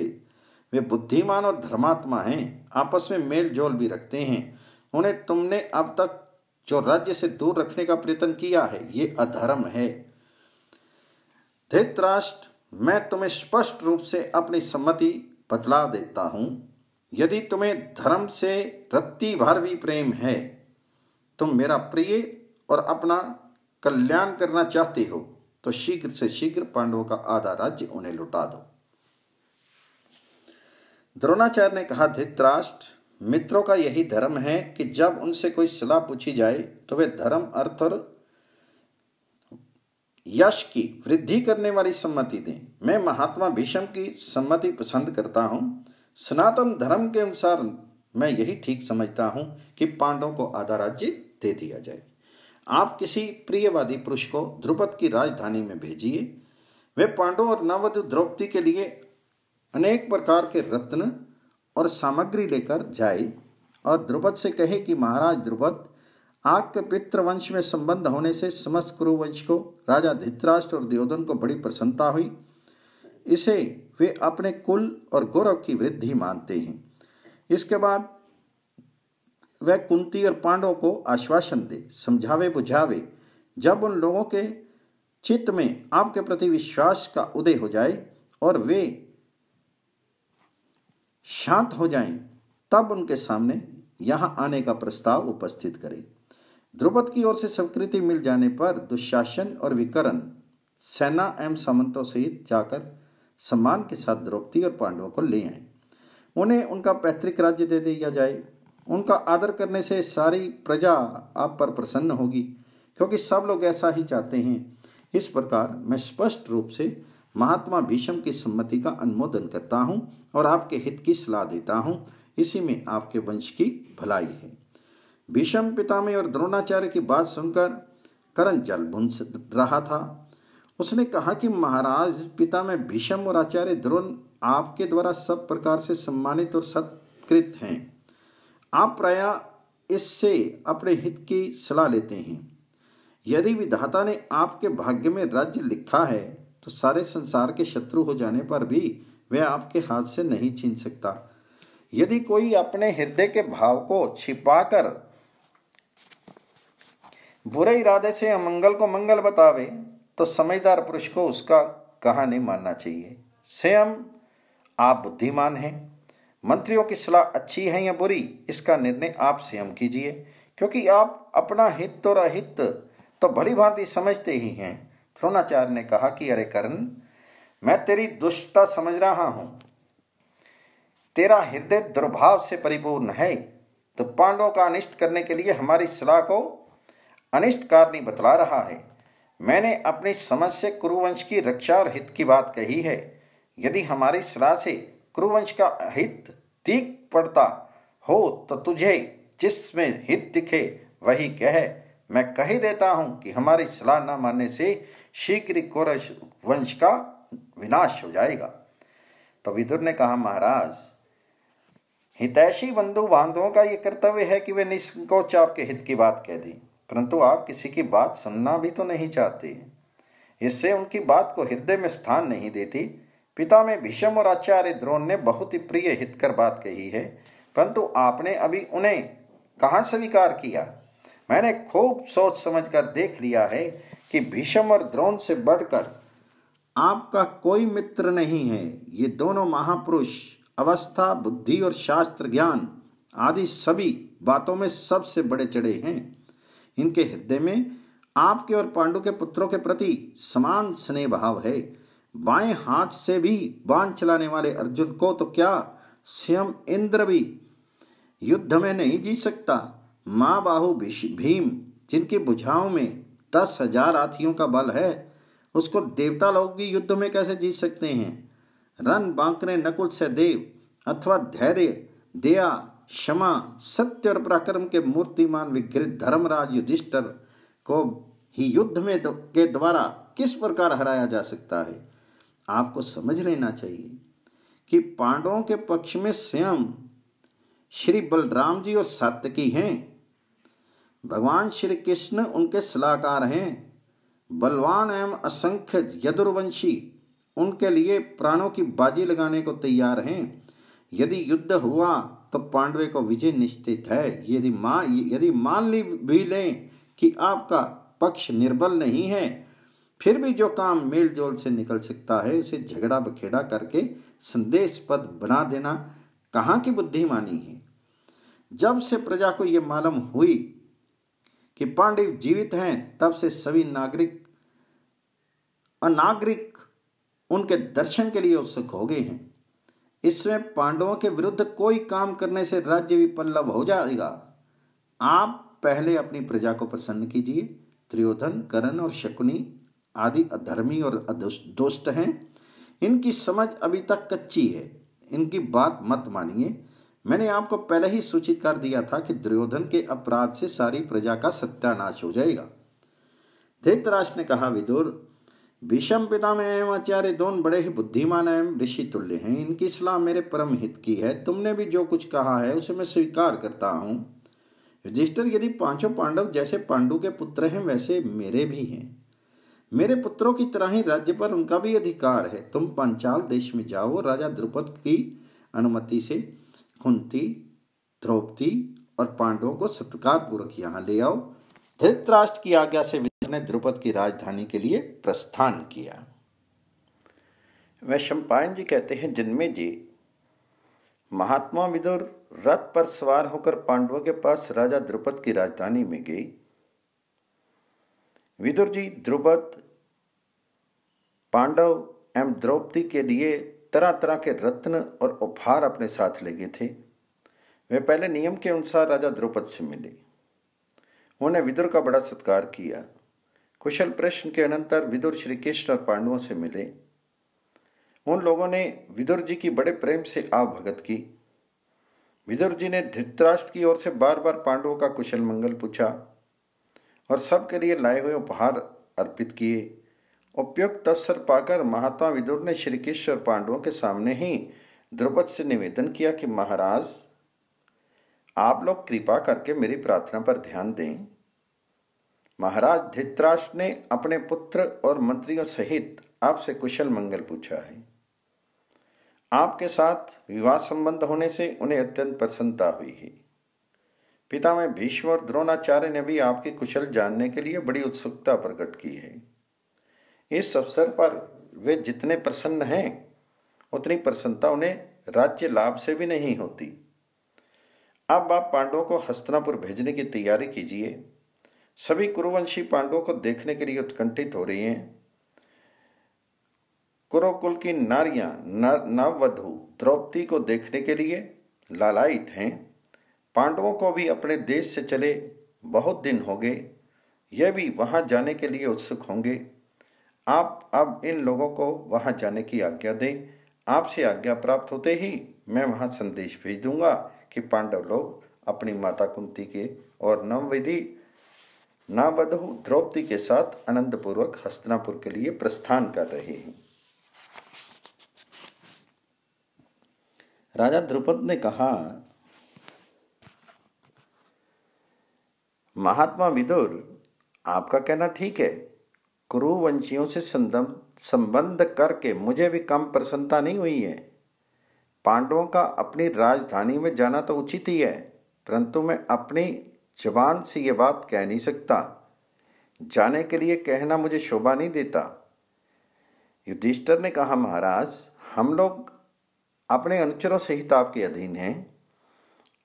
वे बुद्धिमान और धर्मात्मा हैं, आपस में मेल जोल भी रखते हैं। उन्हें तुमने अब तक जो राज्य से दूर रखने का प्रयत्न किया है, ये अधर्म है। धृतराष्ट्र, मैं तुम्हें स्पष्ट रूप से अपनी सम्मति बतला देता हूं। यदि तुम्हें धर्म से रत्ती भर भी प्रेम है, तुम मेरा प्रिय और अपना कल्याण करना चाहते हो, तो शीघ्र से शीघ्र पांडवों का आधा राज्य उन्हें लौटा दो। द्रोणाचार्य ने कहा, धृतराष्ट्र, मित्रों का यही धर्म है कि जब उनसे कोई सलाह पूछी जाए तो वे धर्म, अर्थ और यश की वृद्धि करने वाली सम्मति दें। मैं महात्मा भीष्म की सम्मति पसंद करता हूं। सनातन धर्म के अनुसार मैं यही ठीक समझता हूं कि पांडवों को आधा राज्य दे दिया जाए। आप किसी प्रियवादी पुरुष को द्रुपद की राजधानी में भेजिए। वे पांडवों और नववधु द्रौपदी के लिए अनेक प्रकार के रत्न और सामग्री लेकर जाए और द्रुपद से कहे कि महाराज द्रुपद, आपके पितृवंश में संबंध होने से समस्त कुरुवंश को, राजा धृतराष्ट्र और दुर्योधन को बड़ी प्रसन्नता हुई। इसे वे अपने कुल और गौरव की वृद्धि मानते हैं। इसके बाद वह कुंती और पांडवों को आश्वासन दे, समझावे बुझावे। जब उन लोगों के चित्त में आपके प्रति विश्वास का उदय हो जाए और वे शांत हो जाएं, तब उनके सामने यहां आने का प्रस्ताव उपस्थित करें। द्रुपद की ओर से स्वीकृति मिल जाने पर दुशासन और विकर्ण सेना एवं सामंतों सहित जाकर सम्मान के साथ द्रौपदी और पांडवों को ले आए। उन्हें उनका पैतृक राज्य दे दिया जाए। उनका आदर करने से सारी प्रजा आप पर प्रसन्न होगी, क्योंकि सब लोग ऐसा ही चाहते हैं। इस प्रकार मैं स्पष्ट रूप से महात्मा भीष्म की सम्मति का अनुमोदन करता हूँ और आपके हित की सलाह देता हूँ। इसी में आपके वंश की भलाई है। भीष्म पितामह और द्रोणाचार्य की बात सुनकर कर्ण जल भुन रहा था। उसने कहा कि महाराज, पितामह भीष्म और आचार्य द्रोण आपके द्वारा सब प्रकार से सम्मानित और सत्कृत हैं। आप प्रायः इससे अपने हित की सलाह लेते हैं। यदि विधाता ने आपके भाग्य में राज्य लिखा है तो सारे संसार के शत्रु हो जाने पर भी वह आपके हाथ से नहीं छीन सकता। यदि कोई अपने हृदय के भाव को छिपाकर बुरे इरादे से अमंगल को मंगल बतावे तो समझदार पुरुष को उसका कहा नहीं मानना चाहिए। स्वयं आप बुद्धिमान हैं। मंत्रियों की सलाह अच्छी है या बुरी, इसका निर्णय आप स्वयं कीजिए, क्योंकि आप अपना हित और अहित तो भली भांति समझते ही हैं। द्रोणाचार्य ने कहा कि अरे कर्ण, मैं तेरी दुष्टता समझ रहा हूं। तेरा हृदय दुर्भाव से परिपूर्ण है, तो पांडवों का अनिष्ट करने के लिए हमारी सलाह को अनिष्टकारणी बतला रहा है। मैंने अपनी समझ से कुरुवंश की रक्षा और हित की बात कही है। यदि हमारी सलाह से कुरुवंश का हित तीक पड़ता हो तो तुझे जिसमें हित दिखे वही कह। मैं कह ही देता हूं कि हमारी सलाह न मानने से शीघ्र कुरुवंश का विनाश हो जाएगा। तो विदुर ने कहा, महाराज, हितैषी बंधु बांधवों का यह कर्तव्य है कि वे निसंकोच आपके हित की बात कह दें, परंतु आप किसी की बात सुनना भी तो नहीं चाहते। इससे उनकी बात को हृदय में स्थान नहीं देती। पिता में भीष्म और आचार्य द्रोण ने बहुत ही प्रिय हितकर बात कही है, परंतु आपने अभी उन्हें कहाँ स्वीकार किया। मैंने खूब सोच समझकर देख लिया है कि भीष्म और द्रोण से बढ़कर आपका कोई मित्र नहीं है। ये दोनों महापुरुष अवस्था, बुद्धि और शास्त्र ज्ञान आदि सभी बातों में सबसे बड़े चढ़े हैं। इनके हृदय में आपके और पांडु के पुत्रों के प्रति समान स्नेह भाव है। बाएं हाथ से भी बाण चलाने वाले अर्जुन को तो क्या, स्वयं इंद्र भी युद्ध में नहीं जीत सकता। माँ बाहु भीम, जिनकी भुजाओं में 10,000 हाथियों का बल है, उसको देवता लोग भी युद्ध में कैसे जीत सकते हैं। रन बांकने नकुल सहदेव अथवा धैर्य, दया, क्षमा, सत्य और पराक्रम के मूर्तिमान विग्रह धर्मराज युधिष्ठिर को ही युद्ध में के द्वारा किस प्रकार हराया जा सकता है। आपको समझ लेना चाहिए कि पांडवों के पक्ष में स्वयं श्री बलराम जी और सात्यकी हैं। भगवान श्री कृष्ण उनके सलाहकार हैं। बलवान एवं असंख्य यदुर्वंशी उनके लिए प्राणों की बाजी लगाने को तैयार हैं। यदि युद्ध हुआ तो पांडवे को विजय निश्चित है। यदि मान ली भी लें कि आपका पक्ष निर्बल नहीं है, फिर भी जो काम मेल जोल से निकल सकता है उसे झगड़ा बखेड़ा करके संदेश पद बना देना कहाँ की बुद्धिमानी है। जब से प्रजा को यह मालूम हुई कि पांडव जीवित हैं, तब से सभी अनागरिक उनके दर्शन के लिए उत्सुक हो गए हैं। इसमें पांडवों के विरुद्ध कोई काम करने से राज्य विपल्लव हो जाएगा। आप पहले अपनी प्रजा को प्रसन्न कीजिए। दुर्योधन, कर्ण और शकुनी आदि अधर्मी और दुष्ट हैं। इनकी समझ अभी तक कच्ची है। इनकी बात मत मानिए। मैंने आपको पहले ही सूचित कर दिया था कि दुर्योधन के अपराध से सारी प्रजा का सत्यानाश हो जाएगा। धृतराष्ट्र ने कहा, विदुर, भीष्म पितामह एवं आचार्य दोनों बड़े ही बुद्धिमान एवं ऋषि तुल्य हैं। इनकी सलाह मेरे परम हित की है। तुमने भी जो कुछ कहा है उसे मैं स्वीकार करता हूँ। युधिष्ठिर, यदि पांचों पांडव जैसे पांडु के पुत्र हैं वैसे मेरे भी हैं। मेरे पुत्रों की तरह ही राज्य पर उनका भी अधिकार है। तुम पांचाल देश में जाओ, राजा द्रुपद की अनुमति से कुंती, द्रौपदी और पांडवों को सत्कार पूर्वक यहाँ ले आओ। धृतराष्ट्र की आज्ञा से विदुर ने द्रुपद की राजधानी के लिए प्रस्थान किया। वैशंपायन जी कहते हैं, जन्मेजय, महात्मा विदुर रथ पर सवार होकर पांडवों के पास राजा द्रुपद की राजधानी में गए। विदुर जी द्रुपद, पांडव एवं द्रौपदी के लिए तरह तरह के रत्न और उपहार अपने साथ ले गए थे। वे पहले नियम के अनुसार राजा द्रुपद से मिले। उन्होंने विदुर का बड़ा सत्कार किया। कुशल प्रश्न के अनंतर विदुर श्री कृष्ण और पांडवों से मिले। उन लोगों ने विदुर जी की बड़े प्रेम से आवभगत की। विदुर जी ने धृतराष्ट्र की ओर से बार बार पांडवों का कुशल मंगल पूछा और सबके लिए लाए हुए उपहार अर्पित किए। उपयुक्त अवसर पाकर महात्मा विदुर ने श्री कृष्ण और पांडवों के सामने ही द्रुपद से निवेदन किया कि महाराज, आप लोग कृपा करके मेरी प्रार्थना पर ध्यान दें। महाराज धृतराष्ट्र ने अपने पुत्र और मंत्रियों सहित आपसे कुशल मंगल पूछा है। आपके साथ विवाह संबंध होने से उन्हें अत्यंत प्रसन्नता हुई है। पितामह भीष्म और द्रोणाचार्य ने भी आपकी कुशल जानने के लिए बड़ी उत्सुकता प्रकट की है। इस अवसर पर वे जितने प्रसन्न हैं, उतनी प्रसन्नता उन्हें राज्य लाभ से भी नहीं होती। अब आप पांडवों को हस्तिनापुर भेजने की तैयारी कीजिए। सभी कुरुवंशी पांडवों को देखने के लिए उत्कंठित हो रही हैं। कुरुकुल की नारियां नववधु द्रौपदी को देखने के लिए लालायित हैं। पांडवों को भी अपने देश से चले बहुत दिन हो गए, यह भी वहां जाने के लिए उत्सुक होंगे। आप अब इन लोगों को वहां जाने की आज्ञा दें। आपसे आज्ञा प्राप्त होते ही मैं वहां संदेश भेज दूंगा कि पांडव लोग अपनी माता कुंती के और नववधु द्रौपदी के साथ आनंदपूर्वक हस्तिनापुर के लिए प्रस्थान कर रहे हैं। राजा द्रुपद ने कहा, महात्मा विदुर, आपका कहना ठीक है। कुरुवंशियों से संबंध करके मुझे भी कम प्रसन्नता नहीं हुई है। पांडवों का अपनी राजधानी में जाना तो उचित ही है, परंतु मैं अपनी जबान से ये बात कह नहीं सकता। जाने के लिए कहना मुझे शोभा नहीं देता। युधिष्ठिर ने कहा, महाराज, हम लोग अपने अनुचरों सहित आपके अधीन हैं।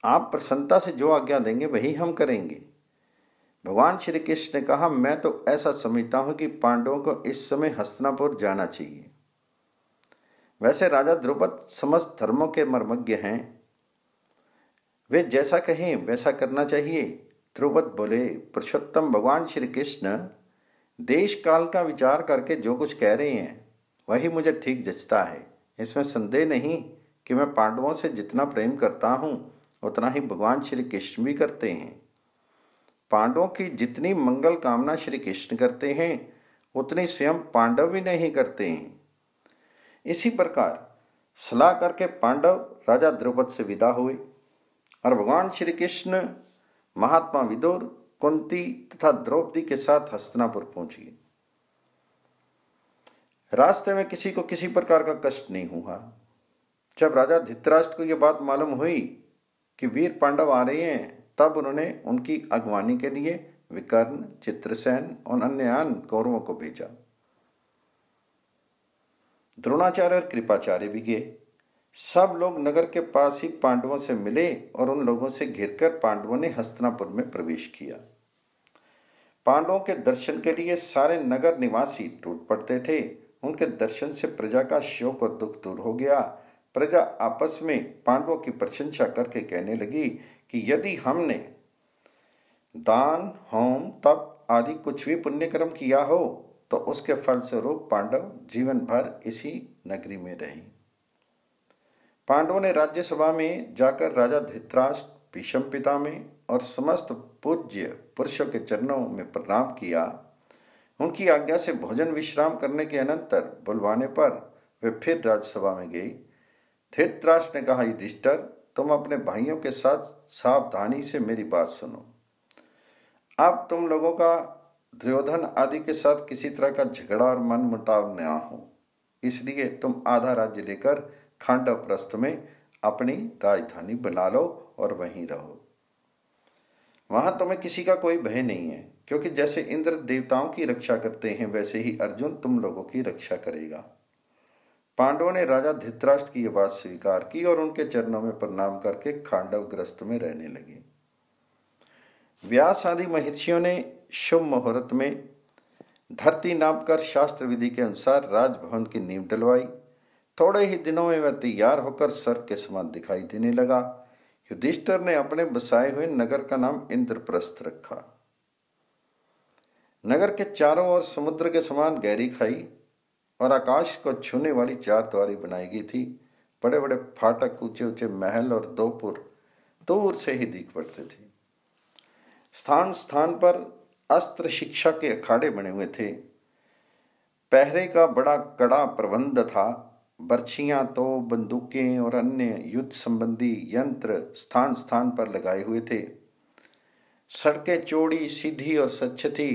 आप प्रसन्नता से जो आज्ञा देंगे वही हम करेंगे। भगवान श्री कृष्ण ने कहा, मैं तो ऐसा समझता हूं कि पांडवों को इस समय हस्तिनापुर जाना चाहिए। वैसे राजा द्रुपद समस्त धर्मों के मर्मज्ञ हैं। वे जैसा कहें वैसा करना चाहिए। द्रुपद बोले, पुरुषोत्तम भगवान श्री कृष्ण देश काल का विचार करके जो कुछ कह रहे हैं वही मुझे ठीक जचता है। इसमें संदेह नहीं कि मैं पांडवों से जितना प्रेम करता हूं उतना ही भगवान श्री कृष्ण भी करते हैं। पांडवों की जितनी मंगल कामना श्री कृष्ण करते हैं उतनी स्वयं पांडव भी नहीं करते हैं। इसी प्रकार सलाह करके पांडव राजा द्रुपद से विदा हुए और भगवान श्री कृष्ण महात्मा विदुर, कुंती तथा द्रौपदी के साथ हस्तिनापुर पहुंच गए। रास्ते में किसी को किसी प्रकार का कष्ट नहीं हुआ। जब राजा धृतराष्ट्र को यह बात मालूम हुई कि वीर पांडव आ रहे हैं, तब उन्होंने उनकी अगवानी के लिए विकर्ण, चित्रसेन और अन्य कौरवों को भेजा। द्रोणाचार्य और कृपाचार्य भी गए। सब लोग नगर के पास ही पांडवों से मिले और उन लोगों से घिरकर पांडवों ने हस्तिनापुर में प्रवेश किया। पांडवों के दर्शन के लिए सारे नगर निवासी टूट पड़ते थे। उनके दर्शन से प्रजा का शोक और दुख दूर हो गया। प्रजा आपस में पांडवों की प्रशंसा करके कहने लगी कि यदि हमने दान, होम, तप आदि कुछ भी पुण्य कर्म किया हो तो उसके फलस्वरूप पांडव जीवन भर इसी नगरी में रहे। पांडवों ने राज्यसभा में जाकर राजा धृतराष्ट्र, भीष्म पितामह और समस्त पूज्य पुरुषों के चरणों में प्रणाम किया। उनकी आज्ञा से भोजन विश्राम करने के अनंतर बुलवाने पर वे फिर राज्यसभा में गई। धृतराष्ट्र ने कहा, युधिष्ठिर, तुम अपने भाइयों के साथ सावधानी से मेरी बात सुनो। अब तुम लोगों का दुर्योधन आदि के साथ किसी तरह का झगड़ा और मन मुटाव न हो, इसलिए तुम आधा राज्य लेकर खांडवप्रस्थ में अपनी राजधानी बना लो और वहीं रहो। वहां तुम्हें किसी का कोई भय नहीं है, क्योंकि जैसे इंद्र देवताओं की रक्षा करते हैं वैसे ही अर्जुन तुम लोगों की रक्षा करेगा। पांडवों ने राजा धृतराष्ट्र की यह बात स्वीकार की और उनके चरणों में प्रणाम करके खांडवग्रस्त में रहने लगे। व्यास आदि महर्षियों ने शुभ मुहूर्त में धरती नापकर शास्त्र विधि के अनुसार राजभवन की नींव डलवाई। थोड़े ही दिनों में वह तैयार होकर स्वर्ग के समान दिखाई देने लगा। युधिष्ठिर ने अपने बसाए हुए नगर का नाम इंद्रप्रस्थ रखा। नगर के चारों ओर समुद्र के समान गहरी खाई और आकाश को छूने वाली 4 द्वारी बनाई गई थी। बड़े बड़े फाटक, ऊंचे ऊंचे महल और 2 पुर दूर से ही दिख पड़ते थे। स्थान स्थान पर अस्त्र शिक्षा के अखाड़े बने हुए थे। पहरे का बड़ा कड़ा प्रबंध था। बर्छियां, तो बंदूकें और अन्य युद्ध संबंधी यंत्र स्थान स्थान पर लगाए हुए थे। सड़कें चौड़ी, सीधी और स्वच्छ थी।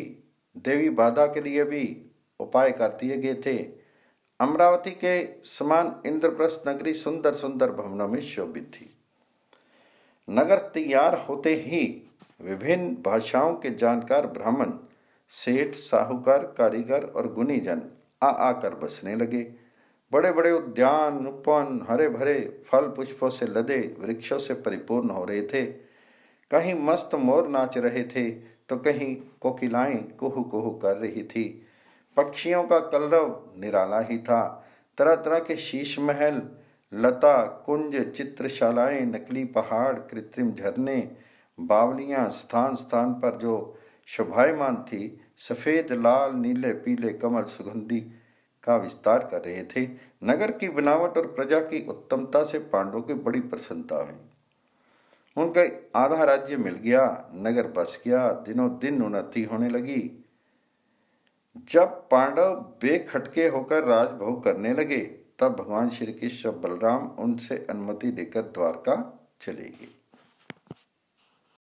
देवी बाधा के लिए भी उपाय कर दिए गए थे। अमरावती के समान इंद्रप्रस्थ नगरी सुंदर सुंदर भवनों में शोभित थी। नगर तैयार होते ही विभिन्न भाषाओं के जानकार ब्राह्मण, सेठ, साहूकार, कारीगर और गुणीजन आकर बसने लगे। बड़े बड़े उद्यान, उपवन, हरे भरे फल पुष्पों से लदे वृक्षों से परिपूर्ण हो रहे थे। कहीं मस्त मोर नाच रहे थे तो कहीं कोकिलाएं कुहू कुहू कर रही थी। पक्षियों का कलरव निराला ही था। तरह तरह के शीश महल, लता कुंज, चित्रशालाएं, नकली पहाड़, कृत्रिम झरने, बावलियां स्थान स्थान पर जो शोभायमान थी, सफेद, लाल, नीले, पीले कमल सुगंधि का विस्तार कर रहे थे। नगर की बनावट और प्रजा की उत्तमता से पांडवों की बड़ी प्रसन्नता हुई। उनका आधा राज्य मिल गया, नगर बस गया, दिनों दिन उन्नति होने लगी। जब पांडव बेखटके होकर राजभोग करने लगे तब भगवान श्री कृष्ण और बलराम उनसे अनुमति लेकर द्वारका चले गए।